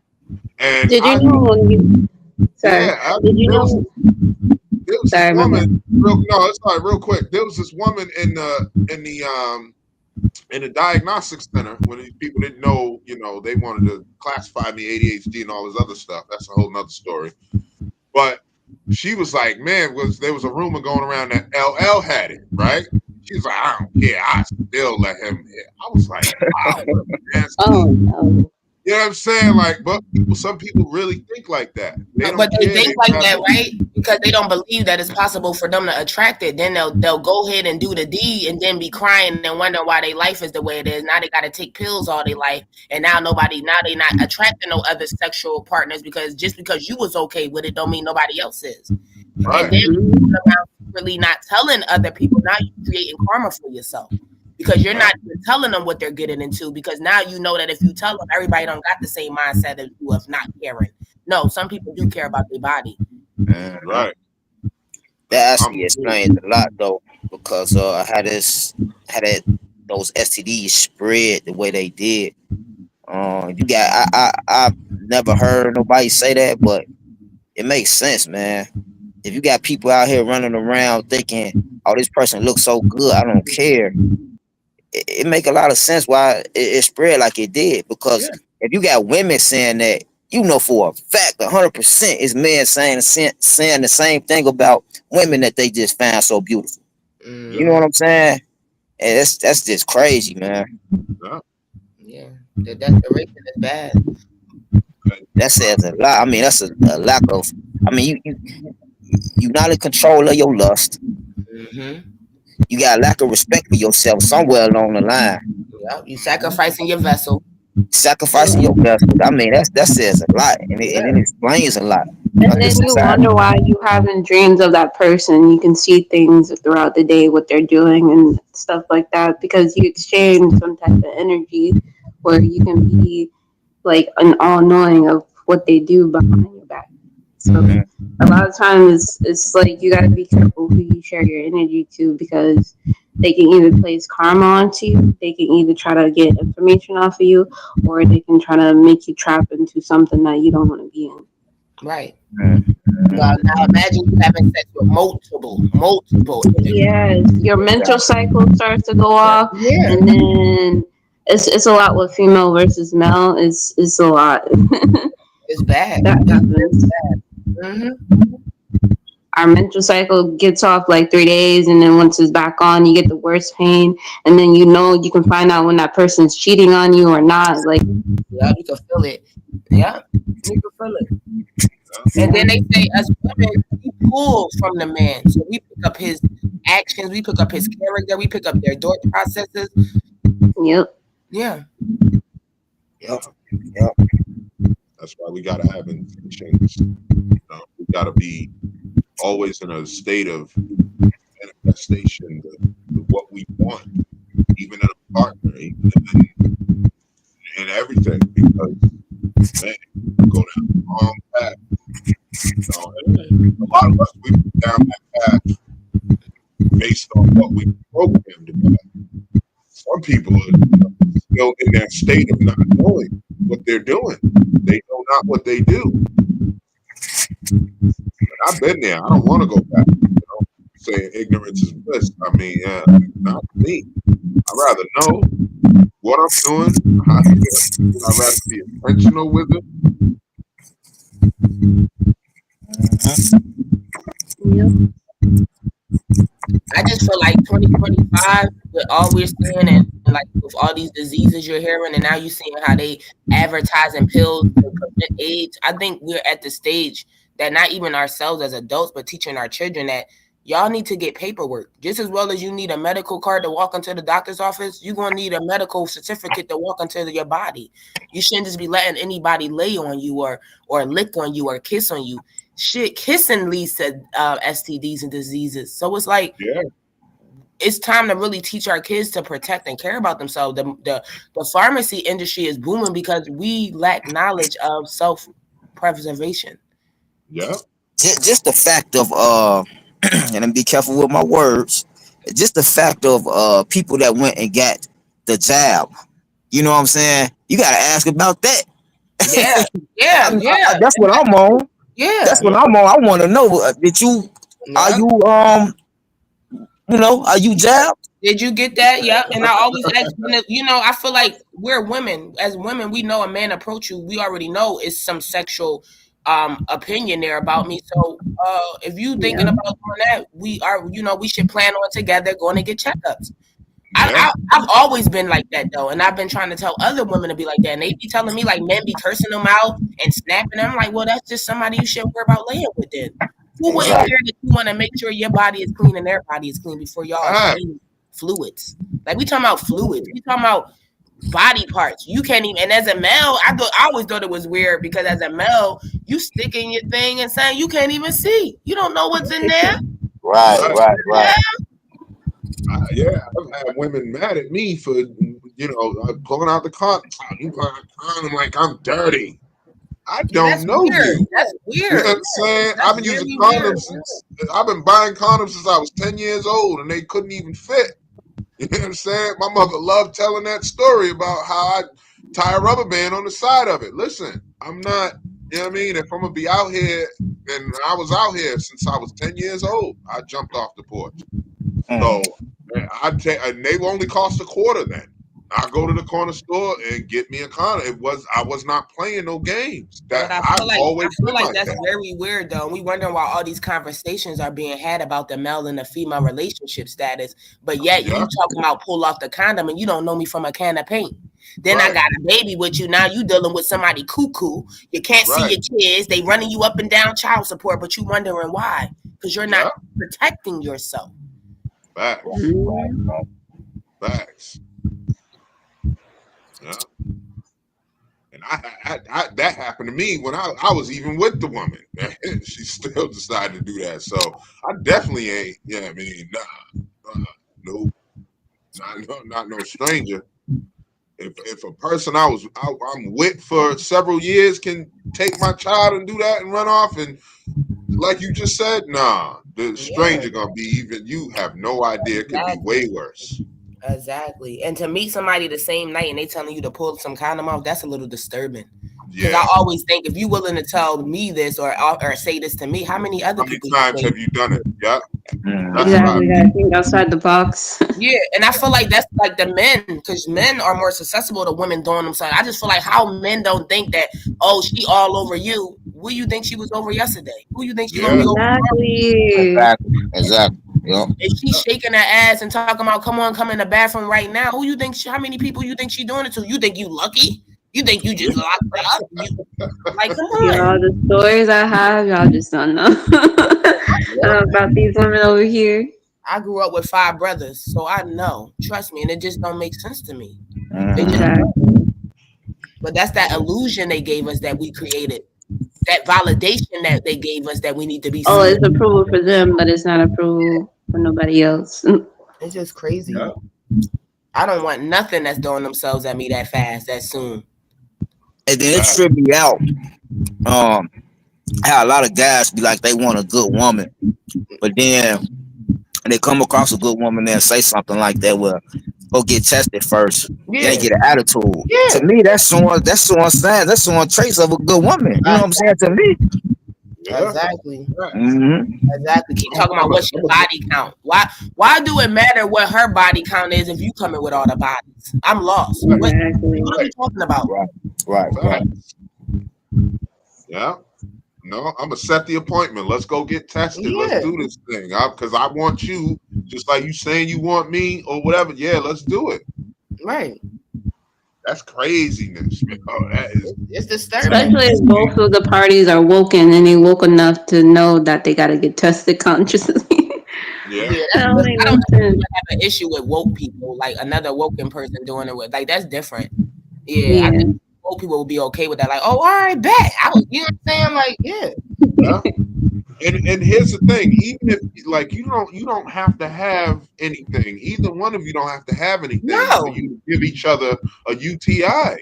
And did you know when you? Sorry. Did you know? There was this woman. Real quick. There was this woman in the diagnostic center when these people didn't know. They wanted to classify me ADHD and all this other stuff. That's a whole nother story. But she was like, man, there was a rumor going around that LL had it, right? She was like, I don't care. I still let him hit. I was like, wow. Oh, no. You know what I'm saying? Like, but some people really think like that. They don't But they care. think like that, right? Because they don't believe that it's possible for them to attract it. Then they'll go ahead and do the deed and then be crying and wonder why their life is the way it is. Now they got to take pills all their life, and now they not attracting no other sexual partners because just because you was okay with it don't mean nobody else is. Right. And then you really not telling other people. Now you're creating karma for yourself. Because you're not even telling them what they're getting into. Because now you know that if you tell them, everybody don't got the same mindset as you of not caring. No, some people do care about their body. Right. That actually explains a lot though, because I had those STDs spread the way they did. You got I've never heard nobody say that, but it makes sense, man. If you got people out here running around thinking, "Oh, this person looks so good, I don't care," it make a lot of sense why it spread like it did. Because if you got women saying that, you know for a fact, 100% is men saying the same thing about women that they just found so beautiful. You know what I'm saying? And that's just crazy, man. Yeah, the desperation is bad. That says a lot. I mean, that's a lack of. I mean, you not in control of your lust. You got a lack of respect for yourself somewhere along the line. Yeah, you sacrificing your vessel. Sacrificing your vessel. I mean, that says a lot, and it explains a lot. And then you wonder why you having dreams of that person. You can see things throughout the day, what they're doing and stuff like that, because you exchange some type of energy where you can be like an all-knowing of what they do behind your back. So a lot of times it's like you gotta be careful who you share your energy to, because they can either place karma onto you, they can either try to get information off of you, or they can try to make you trap into something that you don't want to be in. Right. Now imagine you having sex with multiple. Yes, your mental cycle starts to go off, and then it's a lot with female versus male. It's a lot. It's bad. That happens. Our menstrual cycle gets off like 3 days, and then once it's back on, you get the worst pain, and then you can find out when that person's cheating on you or not. Like, yeah, you can feel it. Yeah, you can feel it. And then they say, as women, we pull from the man, so we pick up his actions, we pick up his character, we pick up their thought processes. Yep. Yeah. Yep. That's why we gotta have intentions. We gotta be always in a state of manifestation of what we want, even in a partner, even in everything, because man, we go down the wrong path. A lot of us, we go down that path based on what we programmed to do. Some people are still in that state of not knowing what they're doing. They know not what they do. And I've been there. I don't want to go back. Saying ignorance is bliss. I mean, not me. I'd rather know what I'm doing, how to do it. I'd rather be intentional with it. Yep. I just feel like 2025, with all we're seeing and like with all these diseases you're hearing, and now you're seeing how they advertising pills to prevent AIDS. I think we're at the stage that not even ourselves as adults, but teaching our children that y'all need to get paperwork. Just as well as you need a medical card to walk into the doctor's office, you're going to need a medical certificate to walk into your body. You shouldn't just be letting anybody lay on you or lick on you or kiss on you. Shit, kissing leads to STDs and diseases. So it's like, it's time to really teach our kids to protect and care about themselves. The pharmacy industry is booming because we lack knowledge of self-preservation. Yeah. Just the fact of and I'm be careful with my words. Just the fact of people that went and got the jab. You know what I'm saying? You gotta ask about that. Yeah. That's what I'm on. Yeah, that's what I'm on. I want to know. Did you? Are you? Are you jabbed? Did you get that? Yeah. And I always ask. I feel like we're women. As women, we know a man approach you. We already know it's some sexual opinion there about me. So if you thinking about doing that, we are. We should plan on together going to get checkups. I've always been like that though, and I've been trying to tell other women to be like that, and they be telling me like men be cursing them out and snapping them. I'm like, well, that's just somebody you shouldn't worry about laying with. Then who wouldn't care that you want to make sure your body is clean and their body is clean before y'all exchange fluids? Like we talking about fluids, we talking about body parts. You can't even. And as a male, I always thought it was weird because as a male, you stick in your thing and saying you can't even see. You don't know what's in there. Right. Yeah, I've had women mad at me for, pulling out the condom. You pulling out the condom like I'm dirty. I don't know you. That's weird. You know what I'm saying? I've been using condoms I've been buying condoms since I was 10 years old, and they couldn't even fit. You know what I'm saying? My mother loved telling that story about how I tie a rubber band on the side of it. Listen, I'm not, you know what I mean? If I'm going to be out here, and I was out here since I was 10 years old, I jumped off the porch. So and they only cost $0.25 then. I go to the corner store and get me a condom. I was not playing no games. I feel like that's very weird though. We wondering why all these conversations are being had about the male and the female relationship status, but yet you talking about pull off the condom and you don't know me from a can of paint. Then I got a baby with you. Now you dealing with somebody cuckoo. You can't see your kids. They running you up and down child support, but you wondering why? Because you're not protecting yourself. Facts. Facts. Yeah. And I that happened to me when I was even with the woman. She still decided to do that. So I definitely ain't. Yeah, I mean, no, not no stranger. If a person I'm with for several years can take my child and do that and run off, and like you just said, nah, the stranger gonna be even. You have no idea. It could be way worse. Exactly. And to meet somebody the same night and they telling you to pull some condom off, that's a little disturbing. Because I always think if you're willing to tell me this or say this to me, how many times have you done it? Yeah. Exactly. I think outside the box. Yeah, and I feel like that's like the men, because men are more susceptible to women doing themselves. I just feel like how men don't think that, oh, she all over you. Who you think she was over yesterday? Who you think she gonna be over? Exactly. Yep. If she's shaking her ass and talking about come in the bathroom right now, who you think how many people you think she doing it to? You think you lucky? You think you just locked her up? Like, come on. All the stories I have, y'all just don't know about these women over here. I grew up with 5 brothers, so I know. Trust me, and it just don't make sense to me. But that's that illusion they gave us that we created. That validation that they gave us that we need to be seen. Oh, it's approval for them, but it's not approval for nobody else. It's just crazy. Yeah. I don't want nothing that's throwing themselves at me that fast, that soon. And then it tripped me out. How a lot of guys be like they want a good woman, but then they come across a good woman and say something like that. Well, go get tested first. They get an attitude. Yeah. To me, that's showing signs. That's showing traits of a good woman. You know what I'm saying? To me. Yeah. Exactly. Exactly. Keep talking about what's your body count. Why do it matter what her body count is if you come in with all the bodies? I'm lost. Exactly. What are we talking about? Right. Yeah. No, I'm gonna set the appointment. Let's go get tested. Yeah. Let's do this thing. Because I want you, just like you saying you want me or whatever. Yeah, let's do it. Right. That's craziness. It's disturbing. Especially if both of the parties are woken and they woke enough to know that they got to get tested consciously. Yeah. I don't have an issue with woke people, like another woken person doing it with, like that's different. Yeah. I think woke people will be okay with that. Like, oh, all right, bet. You know what I'm saying? Like, yeah. And here's the thing, even if like you don't have to have anything. Either one of you don't have to have anything for you to give each other a UTI.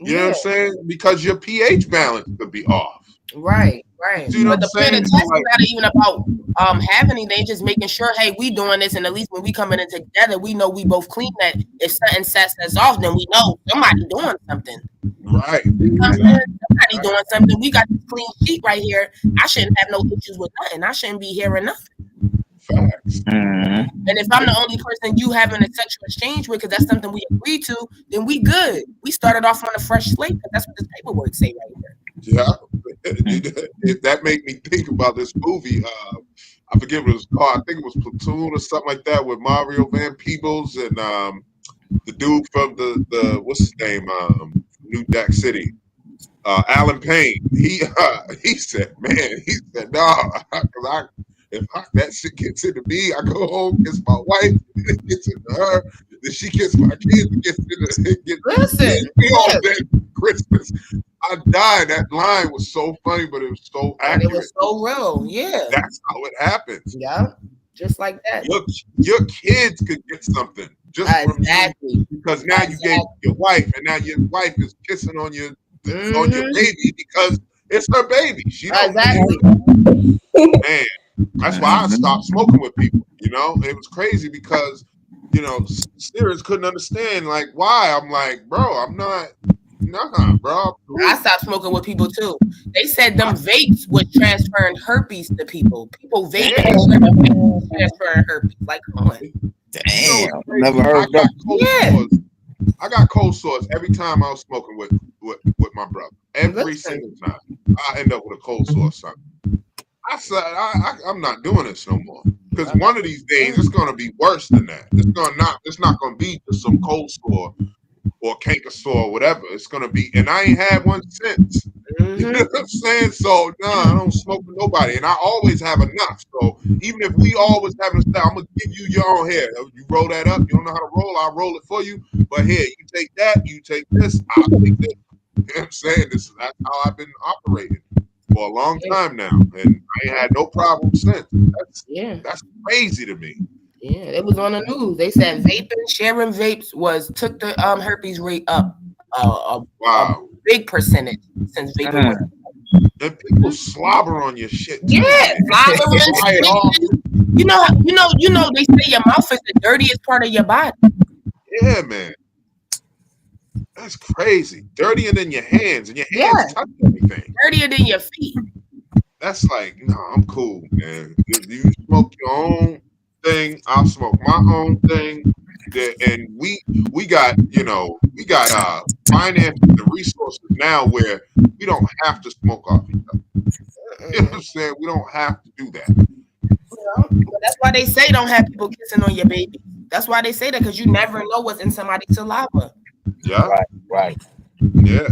You know what I'm saying? Because your pH balance could be off. Right. You know but the point of test is not even about having anything, just making sure, hey, we doing this, and at least when we coming in together, we know we both clean. That if something sets us off, then we know somebody doing something. Right. Somebody doing something. We got this clean sheet right here. I shouldn't have no issues with nothing. I shouldn't be hearing nothing. Facts. And if I'm the only person you having a sexual exchange with, because that's something we agreed to, then we good. We started off on a fresh slate, because that's what this paperwork say right here. Yeah. That made me think about this movie, I forget what it was called. I think it was Platoon or something like that with Mario Van Peebles and the dude from the what's his name? New Jack City. Alan Payne. He said, man, he said, no, because if that shit gets into me, I go home, kiss my wife, it gets into her, then she kiss my kids, it gets into Listen, we all dead Christmas. I died. That line was so funny, but it was so and accurate. it was so real. Yeah. That's how it happens. Yeah. Just like that. Your kids could get something just from you because now you gave your wife, and now your wife is kissing on your baby because it's her baby. She don't man. That's why I stopped smoking with people. You know, it was crazy because Sirius couldn't understand like why. I'm like, bro, I'm not. Nah, bro. I stopped smoking with people too. They said them vapes was transferring herpes to people. People vaping transferring herpes. Like, come on. Damn, never heard that. I got cold sores every time I was smoking with my brother. Every single time, I end up with a cold sore. Son, I said I'm not doing this no more because one of these days it's gonna be worse than that. It's not gonna be just some cold sore or canker sore or whatever. It's gonna be, and I ain't had one since. You know what I'm saying? So I don't smoke with nobody, and I always have enough. So even if we always have enough, I'm gonna give you your own hair. You roll that up. You don't know how to roll, I'll roll it for you. But here, you take that. You take this. I'll take this. You know what I'm saying? That's how I've been operating for a long time now, and I ain't had no problem since. That's crazy to me. Yeah, it was on the news. They said sharing vapes took the herpes rate up. Wow. Big percentage since vaping was. And people slobber on your shit too. Yeah, slobbering. You know. They say your mouth is the dirtiest part of your body. Yeah, man. That's crazy. Dirtier than your hands, and your hands touch everything. Dirtier than your feet. That's like, no, I'm cool, man. If you smoke your own thing, I'll smoke my own thing. And we got finances and resources now where we don't have to smoke off each other. You know what I'm saying? We don't have to do that. That's why they say don't have people kissing on your baby. That's why they say that, because you never know what's in somebody's saliva. Yeah. Right. Yeah.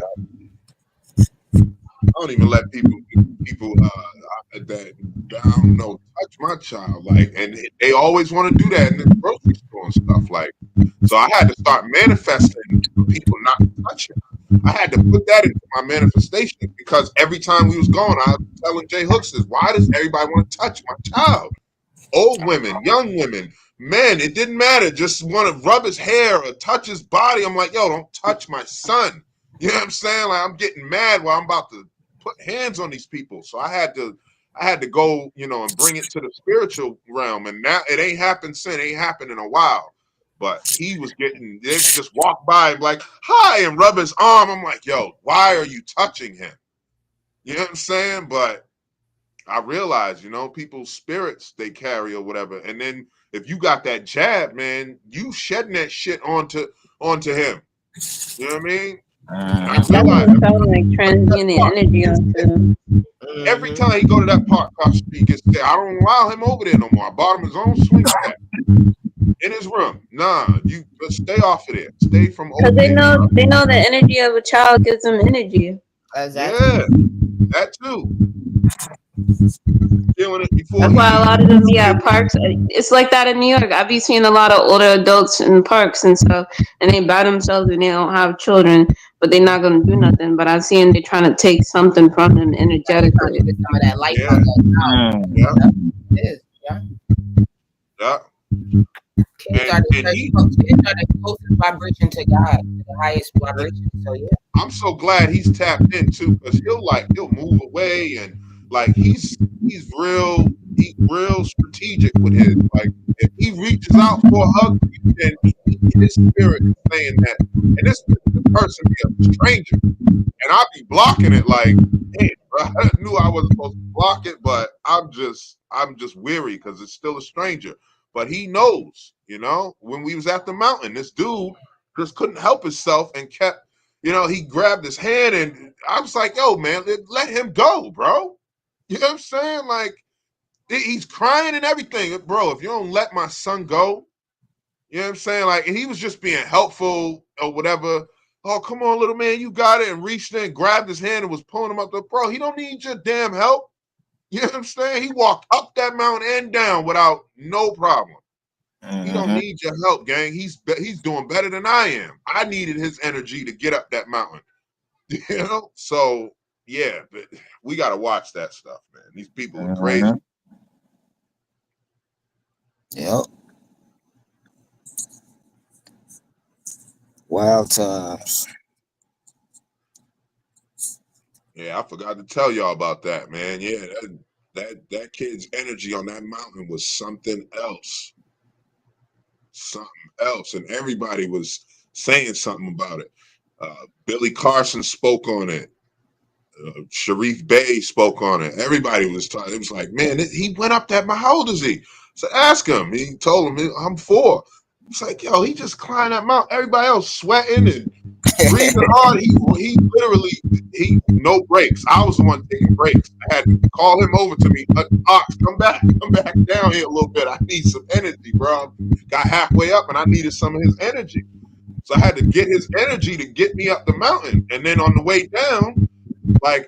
I don't even let people that I don't know touch my child, like, and they always want to do that in the grocery store and stuff, like. So I had to start manifesting for people not to touch it. I had to put that into my manifestation because every time we was going, I was telling Jay Hooks, why does everybody want to touch my child? Old women, young women, men, it didn't matter. Just want to rub his hair or touch his body. I'm like, yo, don't touch my son. You know what I'm saying? Like, I'm getting mad while I'm about to put hands on these people. So I had to go, and bring it to the spiritual realm. And now it ain't happened since. It ain't happened in a while. But they just walk by and like, hi, and rub his arm. I'm like, yo, why are you touching him? You know what I'm saying? But I realize, people's spirits they carry or whatever. And then if you got that jab, man, you shedding that shit onto him. You know what I mean? That's like transmuting energy onto him. Every time he go to that park across the street, he gets there. I don't allow him over there no more. I bought him his own swing set in his room. Nah, you just stay off of there. Stay from over there. Because they know the energy of a child gives them energy. Exactly. Yeah, that too. That's why a lot of them be at parks. It's like that in New York. I be seeing a lot of older adults in parks and stuff, and they by themselves and they don't have children, but they're not gonna do nothing. But I see them, they're trying to take something from them energetically. Some of that light. Yeah. Kids are the closest vibration to God, the highest vibration. So yeah. I'm so glad he's tapped in too, because he'll move away and like he's real strategic with his, like, if he reaches out for a hug, then his spirit is saying that, and this person be a stranger, and I'll be blocking it like, hey, bro, I knew I wasn't supposed to block it, but I'm just weary because it's still a stranger. But he knows, when we was at the mountain, this dude just couldn't help himself and kept, he grabbed his hand, and I was like, yo, man, let him go, bro. You know what I'm saying? Like, He's crying and everything. Bro, if you don't let my son go, you know what I'm saying? Like, and he was just being helpful or whatever. Oh, come on, little man, you got it. And reached in, grabbed his hand and was pulling him up. Bro, he don't need your damn help. You know what I'm saying? He walked up that mountain and down without no problem. He don't need your help, gang. He's doing better than I am. I needed his energy to get up that mountain. You know? So, yeah, but we got to watch that stuff, man. These people are crazy. Yep. Wild times. Yeah, I forgot to tell y'all about that, man. Yeah, that kid's energy on that mountain was something else. Something else. And everybody was saying something about it. Billy Carson spoke on it. Sharif Bey spoke on it. Everybody was talking. It was like, man, he went up that. How old is he? So ask him. He told him, I'm 4. It's like, yo, he just climbed that mountain. Everybody else sweating and breathing hard. He literally no breaks. I was the one taking breaks. I had to call him over to me. Ox, come back down here a little bit. I need some energy, bro. Got halfway up and I needed some of his energy. So I had to get his energy to get me up the mountain. And then on the way down, like,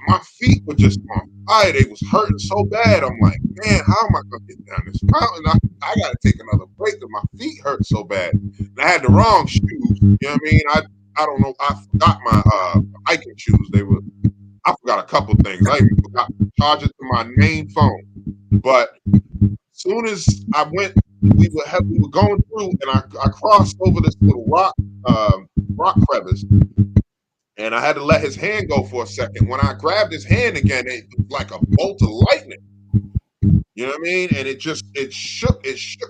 my feet were just on fire. They was hurting so bad. I'm like, man, how am I going to get down this mountain? I got to take another break because my feet hurt so bad. And I had the wrong shoes. You know what I mean? I don't know. I forgot my hiking shoes. I forgot a couple things. I even forgot to charge it to my main phone. But as soon as I went, we were going through, and I crossed over this little rock crevice. And I had to let his hand go for a second. When I grabbed his hand again, it was like a bolt of lightning. You know what I mean? And it shook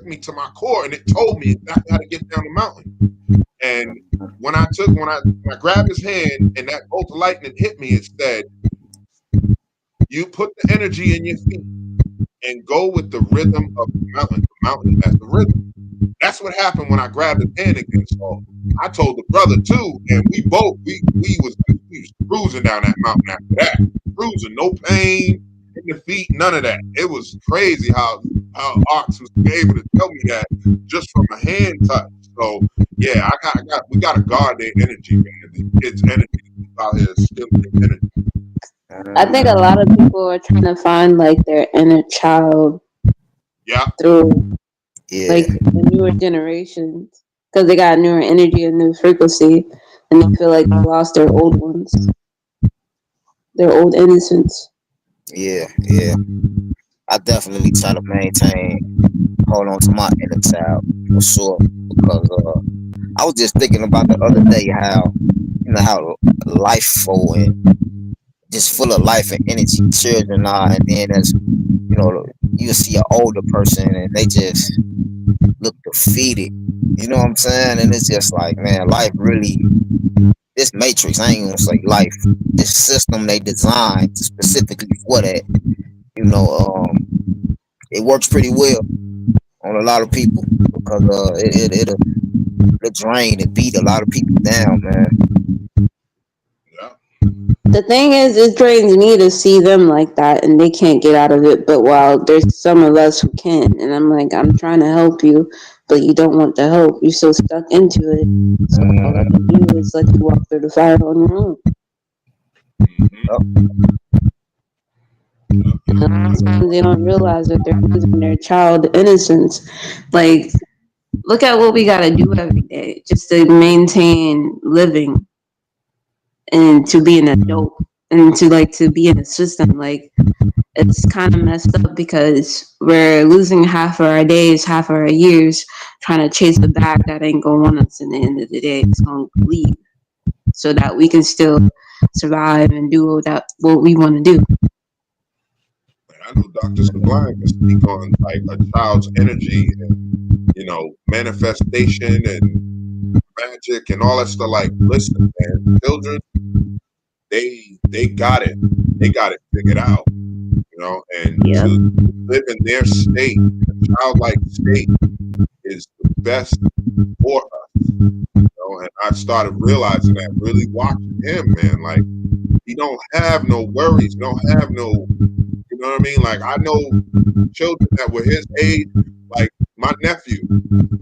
me to my core, and it told me exactly how to get down the mountain. And when I grabbed his hand and that bolt of lightning hit me, it said, you put the energy in your feet and go with the rhythm of the mountain. The mountain has the rhythm. That's what happened when I grabbed his hand again. So I told the brother too, and we was cruising down that mountain after that. Cruising, no pain in the feet, none of that. It was crazy how Ox was able to tell me that just from a hand touch. So yeah, we gotta guard their energy, man. The kids' energy out here is still energy. I think a lot of people are trying to find like their inner child. Yeah. Through like the newer generations, because they got newer energy and new frequency, and they feel like they lost their old ones, their old innocence. Yeah. I definitely try to hold on to my inner child for sure, because I was just thinking about the other day how life and just full of life and energy children are, and then as you see an older person and they just look defeated. You know what I'm saying? And it's just like, man, life really, this matrix, I ain't gonna say life, this system they designed specifically for that, it works pretty well on a lot of people, because it'll drain and beat a lot of people down, man. The thing is, it drains me to see them like that, and they can't get out of it. But while there's some of us who can, and I'm like, I'm trying to help you, but you don't want the help. You're so stuck into it. So all I can do is let you walk through the fire on your own. Sometimes they don't realize that they're losing their child innocence. Like, look at what we gotta do every day just to maintain living and to be an adult and to be in a system. Like, it's kind of messed up because we're losing half of our days, half of our years trying to chase a bag that ain't gonna want us in the end of the day. It's gonna leave so that we can still survive and do what we want to do. I know Dr. Sublime can speak on like a child's energy and manifestation and magic and all that stuff. Like, listen, man, children, they got it figured out, and to live in their state, a childlike state, is the best for us. And I started realizing that, really watching him, man. Like, he don't have no worries, don't have no know what I mean? Like I know children that were his age, like my nephew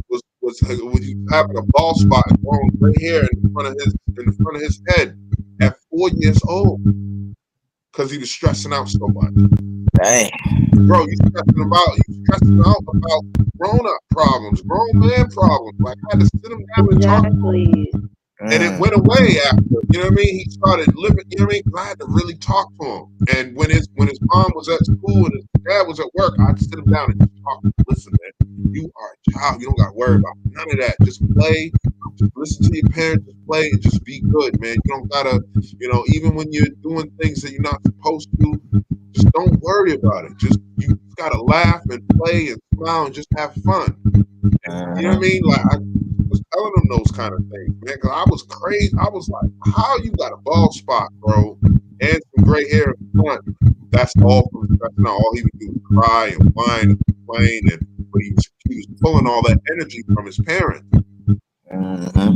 was having a bald spot and growing gray hair in front of his head at 4 years old because he was stressing out so much. Dang. Bro, you stressing out about grown-up problems, grown man problems. Like I had to sit him down and talk to him. Exactly. And it went away after, you know what I mean? He started living, you know what I mean? 'Cause I had to really talk to him. And when his mom was at school and his dad was at work, I'd sit him down and just talk to him. Listen, man, you are a child. You don't got to worry about none of that. Just play. Just listen to your parents. Just play and just be good, man. You don't got to, you know, even when you're doing things that you're not supposed to, just don't worry about it. You got to laugh and play and smile and just have fun. And, you know what I mean? Like, I was telling them those kind of things, man, because I was crazy. I was like, how you got a bald spot, bro, and some gray hair in front? That's all from stressing out. All he would do was cry and whine and complain, but he was pulling all that energy from his parents. And I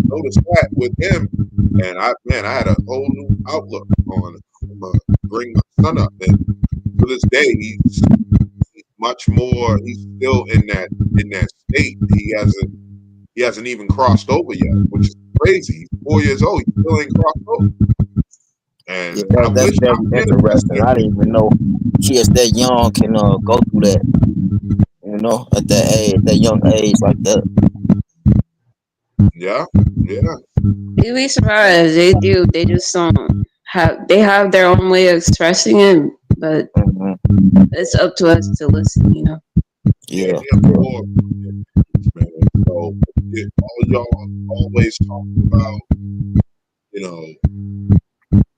noticed that with him, and I had a whole new outlook on bringing my son up. And to this day, he's much more. He's still in that state. He hasn't even crossed over yet, which is crazy. He's 4 years old. He still ain't crossed over. And yeah, that's very interesting. I didn't even know kids that young can go through that. You know, at that young age like that. Yeah. You'd be surprised. They do. They just have their own way of expressing it, but it's up to us to listen, you know. Yeah. So all y'all always talk about, you know,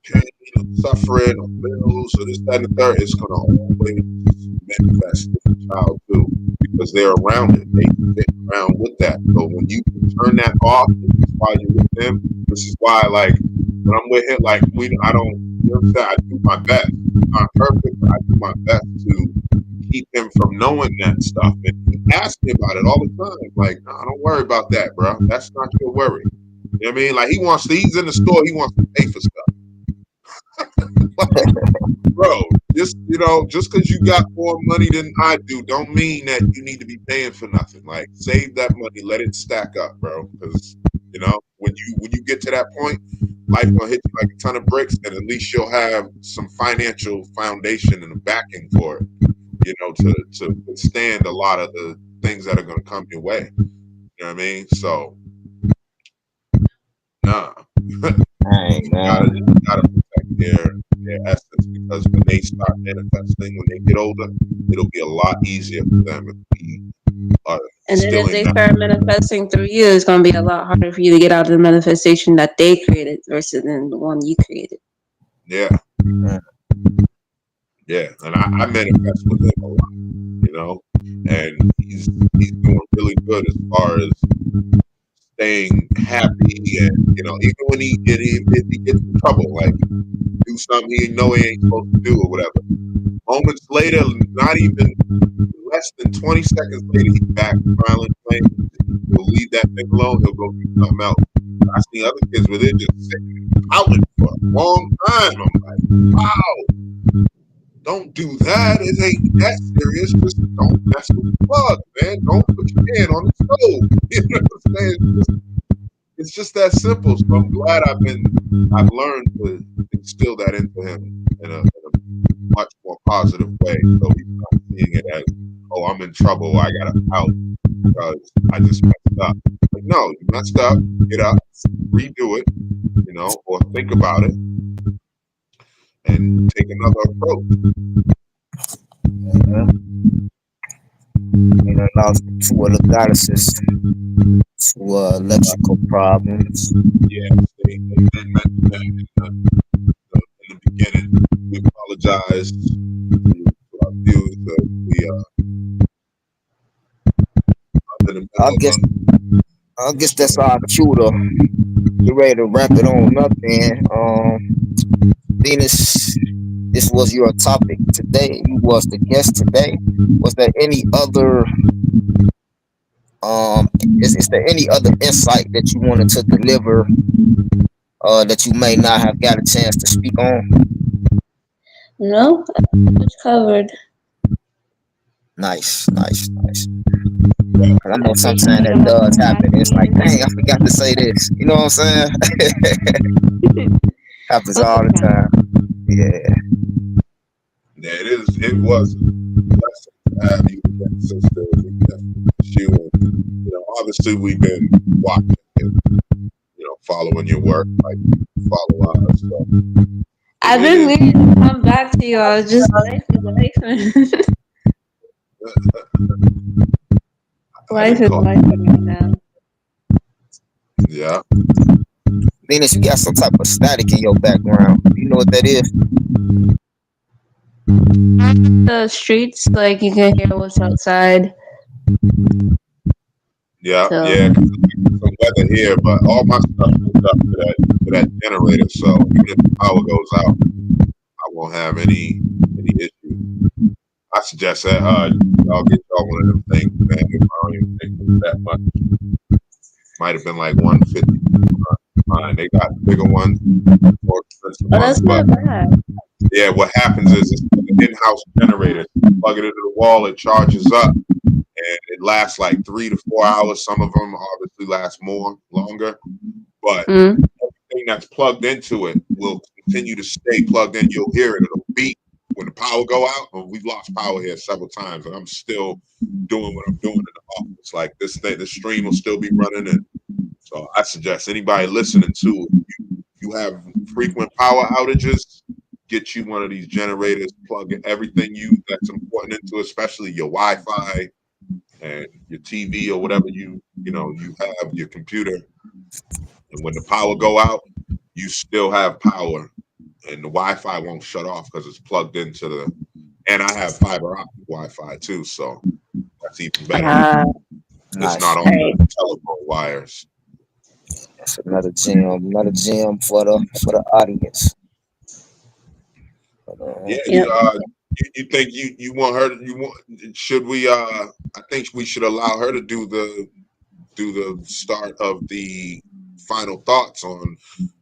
pain or suffering or bills or this, that, and the third. It's gonna always manifest in the child too, because they're around it. They fit around with that. So when you can turn that off, this is why you're with them. This is why, like, when I'm with him, like I don't, you know what I'm saying? I do my best. I'm not perfect, but I do my best to keep him from knowing that stuff. And he asks me about it all the time. Like, nah, don't worry about that, bro. That's not your worry. You know what I mean? Like he's in the store, he wants to pay for stuff. Like, bro, just because you got more money than I do, don't mean that you need to be paying for nothing. Like, save that money, let it stack up, bro. Because you know, when you get to that point, life gonna hit you like a ton of bricks, and at least you'll have some financial foundation and a backing for it. You know, to withstand a lot of the things that are gonna come your way. You know what I mean? So, nah. You gotta protect their essence, because when they start manifesting, when they get older, it'll be a lot easier for them if we are and then if they start manifesting through you, it's going to be a lot harder for you to get out of the manifestation that they created versus than the one you created. Yeah. Yeah, and I manifest with him a lot, you know, and he's doing really good as far as staying happy, and you know, even when if he gets in trouble, like do something he know he ain't supposed to do or whatever. Moments later, not even less than 20 seconds later, he's back smiling, playing. He'll leave that thing alone. He'll go do something else. I see other kids where they're just sitting pouting for a long time. I'm like, wow, don't do that. It ain't that serious. Just don't mess with the plug, man. Don't put your hand on the stove. You know what I'm saying? It's just that simple. So I'm glad I've learned to instill that into him in a much more positive way. So he's not seeing it as, oh, I'm in trouble, I gotta out because I just messed up. Like, no, you messed up, get up, redo it, you know, or think about it and take another approach. You know, lost two of the goddesses to electrical problems. Yeah, they did mention that in the beginning. We apologize to our viewers that we I guess that's our cue to get ready to wrap it on up. And Venus, this was your topic today. You was the guest today. Was there any other is there any other insight that you wanted to deliver that you may not have got a chance to speak on? No, it's covered. Nice. 'Cause I know sometimes that does happen. It's like, dang, I forgot to say this. You know what I'm saying? Happens all the time. Yeah. Yeah, it was a blessing to have you again, sister. We definitely miss you. And, obviously we've been watching and, following your work, like you follow ours. So I've it been is. waiting to come back to you. I was just life. I Life didn't is call. life right now. Yeah. Venus, you got some type of static in your background. You know what that is? The streets, like you can hear what's outside. Yeah, So yeah. 'Cause it's some weather here, but all my stuff hooked up to that generator. So even if the power goes out, I won't have any issue. I suggest that y'all get y'all one of them things, man. I don't even think it's that much. Might have been like 150. Fine, they got bigger ones, more expensive oh, ones. that's But not bad. yeah, what happens is it's an in-house generator. You plug it into the wall, it charges up, and it lasts like 3 to 4 hours. Some of them obviously last longer. But Mm. everything that's plugged into it will continue to stay plugged in. You'll hear it. It'll beep when the power go out. Well, we've lost power here several times, and I'm still doing what I'm doing in the office. Like this thing, the stream will still be running, and so I suggest anybody listening to you have frequent power outages. Get you one of these generators. Plug everything that's important into, especially your Wi-Fi and your TV or whatever you have, your computer. And when the power go out, you still have power, and the Wi-Fi won't shut off because it's plugged into the. And I have fiber optic Wi-Fi too, so that's even better. It's Nice. not on Right. the telephone wires. That's another gem for the audience. Yeah, Yep. you think you want her? Should we? I think we should allow her to do the start of the final thoughts on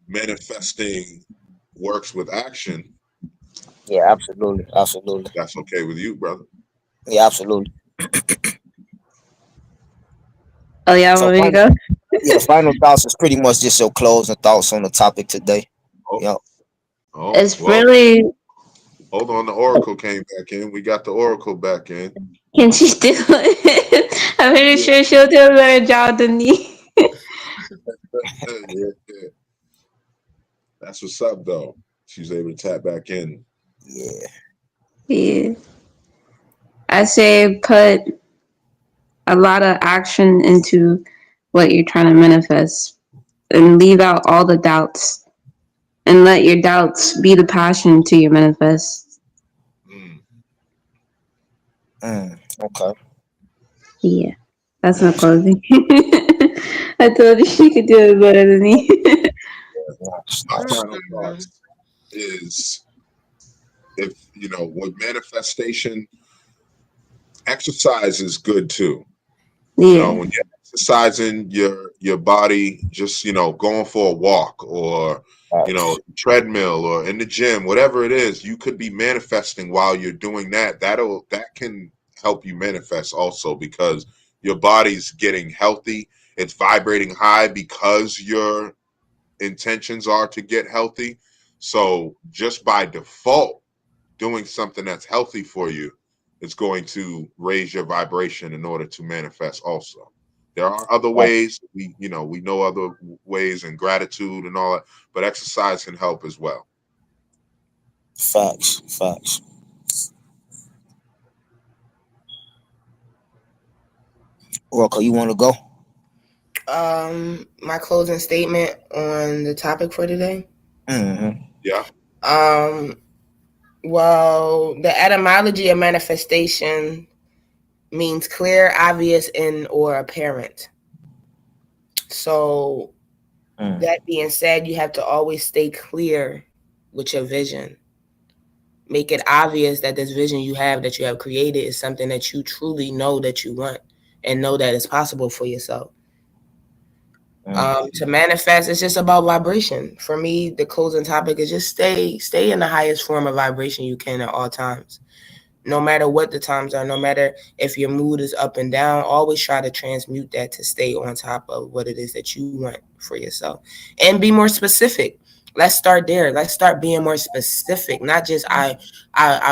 manifesting works with action. Yeah, absolutely. That's okay with you, brother. Yeah, absolutely. Oh, yeah, So want me to go? final thoughts is pretty much just your closing thoughts on the topic today. Oh, Yeah. It's well, really. hold on. The Oracle came back in. We got the Oracle back in. Can she do it? I'm pretty sure she'll do a better job than me. Yeah. That's what's up, though. She's able to tap back in. Yeah. Yeah. I say put a lot of action into what you're trying to manifest and leave out all the doubts and let your doubts be the passion to your manifest. Okay. Yeah. That's my Nice. closing. I told you she could do it better than me. Nice. My final thoughts is if with manifestation, exercise is good too. Yeah. When you're exercising your body, just going for a walk or treadmill or in the gym, whatever it is, you could be manifesting while you're doing that. That can help you manifest also because your body's getting healthy. It's vibrating high because your intentions are to get healthy. So just by default, doing something that's healthy for you is going to raise your vibration in order to manifest also. There are other ways. We know other ways and gratitude and all that, but exercise can help as well. Facts. Rocco, you want to go? My closing statement on the topic for today. Yeah. Well, the etymology of manifestation means clear, obvious, and or apparent. So that being said, you have to always stay clear with your vision. Make it obvious that this vision you have that you have created is something that you truly know that you want and know that it's possible for yourself. To manifest, it's just about vibration. For me, the closing topic is just stay in the highest form of vibration you can at all times. No matter what the times are, no matter if your mood is up and down, always try to transmute that to stay on top of what it is that you want for yourself. And be more specific. Let's start there. Let's start being more specific. Not just I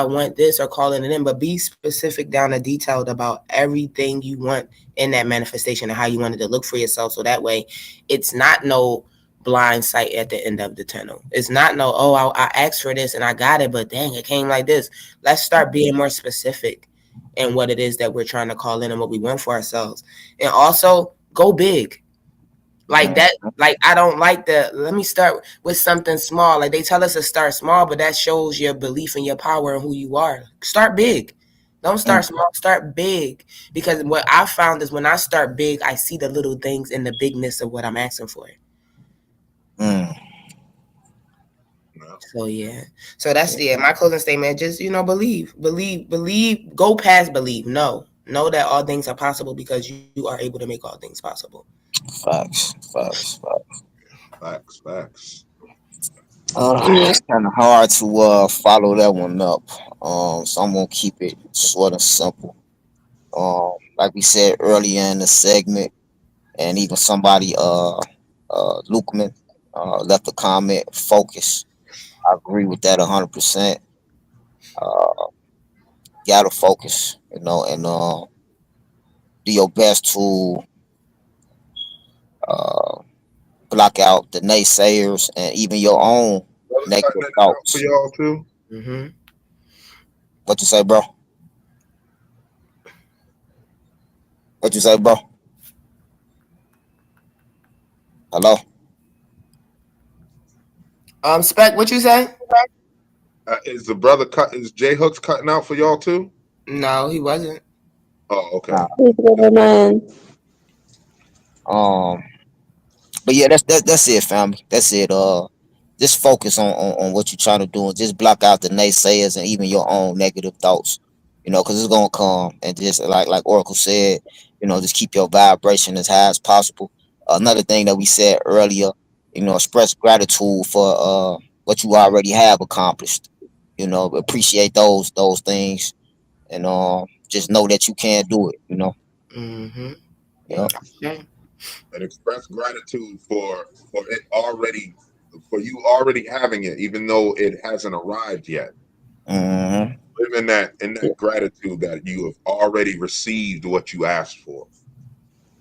want this or calling it in, but be specific down to detailed about everything you want in that manifestation and how you want it to look for yourself. So that way it's not no blind sight at the end of the tunnel. It's not no, oh, I asked for this and I got it, but dang, it came like this. Let's start being more specific in what it is that we're trying to call in and what we want for ourselves. And also go big. Like that, like I don't like the let me start with something small. Like they tell us to start small, but that shows your belief in your power and who you are. Start big. Don't start small, start big. Because what I found is when I start big, I see the little things in the bigness of what I'm asking for. So yeah. So that's my closing statement. Just believe, go past believe. Know that all things are possible because you are able to make all things possible. Facts. Yeah. It's kind of hard to follow that one up. So I'm gonna keep it short and simple. Like we said earlier in the segment, and even somebody Lukeman left a comment. Focus. I agree with that 100%. Gotta focus, and do your best to uh, block out the naysayers and even your own Brothers cutting negative in and out for thoughts. y'all too. Mm-hmm. What you say, bro? What you say, bro? Hello? Spec, what you say? Is the brother cut? Is J Hooks cutting out for y'all too? No, he wasn't. Oh, okay. Nah. Please go to mine. Um, but yeah, that's it, family. That's it. Just focus on what you're trying to do and just block out the naysayers and even your own negative thoughts. Because it's gonna come and just like Oracle said, just keep your vibration as high as possible. Another thing that we said earlier, express gratitude for what you already have accomplished. Appreciate those things and just know that you can do it. Mm-hmm. Yeah. Okay. And express gratitude for it already, for you already having it, even though it hasn't arrived yet. Mm-hmm. Live in that gratitude that you have already received what you asked for.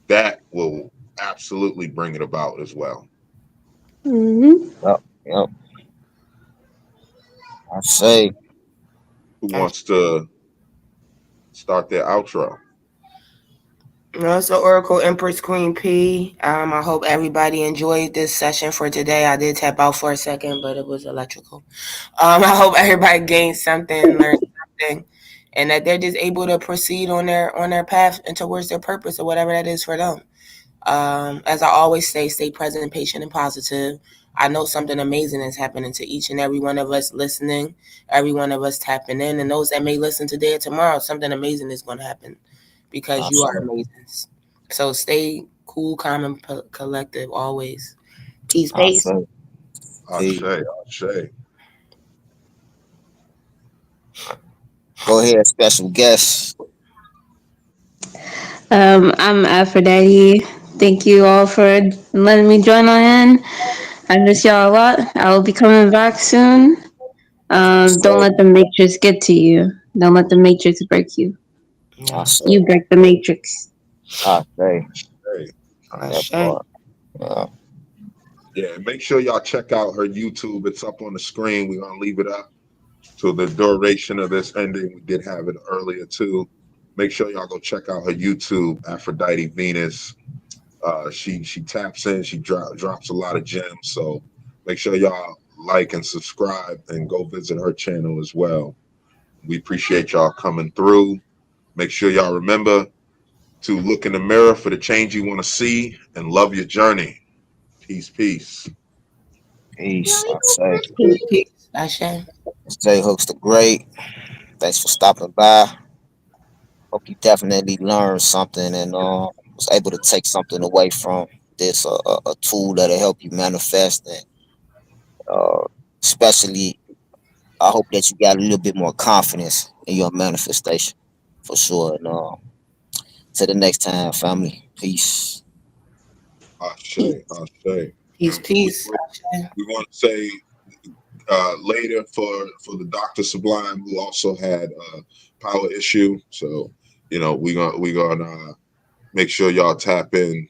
That will absolutely bring it about as well. Mm-hmm. Yep. I say. Who wants to start their outro? So Oracle Empress Queen P. I hope everybody enjoyed this session for today. I did tap out for a second, but it was electrical. I hope everybody gained something, learned something, and that they're just able to proceed on their path and towards their purpose or whatever that is for them. As I always say, stay present, patient, and positive. I know something amazing is happening to each and every one of us listening, every one of us tapping in, and those that may listen today or tomorrow. Something amazing is going to happen because you are amazing. So stay cool, calm, and collective always. Peace, peace. Ashe. Go ahead, special guest. I'm Aphrodite. Thank you all for letting me join on in. I miss y'all a lot. I will be coming back soon. Don't let the matrix get to you. Don't let the matrix break you. You break the matrix. Hey. That part. Yeah, make sure y'all check out her YouTube. It's up on the screen. We're gonna leave it up to the duration of this ending. We did have it earlier too. Make sure y'all go check out her YouTube, Aphrodite Venus. She taps in, she drops a lot of gems. So make sure y'all like and subscribe and go visit her channel as well. We appreciate y'all coming through. Make sure y'all remember to look in the mirror for the change you want to see and love your journey. Peace. Peace. I say. Peace. Ashe. J Hooks the Great. Thanks for stopping by. Hope you definitely learned something and was able to take something away from this a tool that'll help you manifest, and especially I hope that you got a little bit more confidence in your manifestation for sure. And till the next time, family. Peace. Ashe, Ashe. Peace, And peace. we want to say later for the Dr. Sublime, who also had a power issue. So we gonna make sure y'all tap in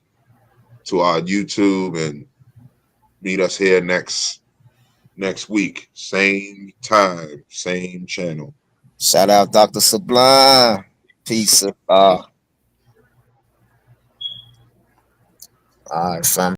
to our YouTube and meet us here next week, same time, same channel. Shout out Dr. Sublime. Peace. All right, fam.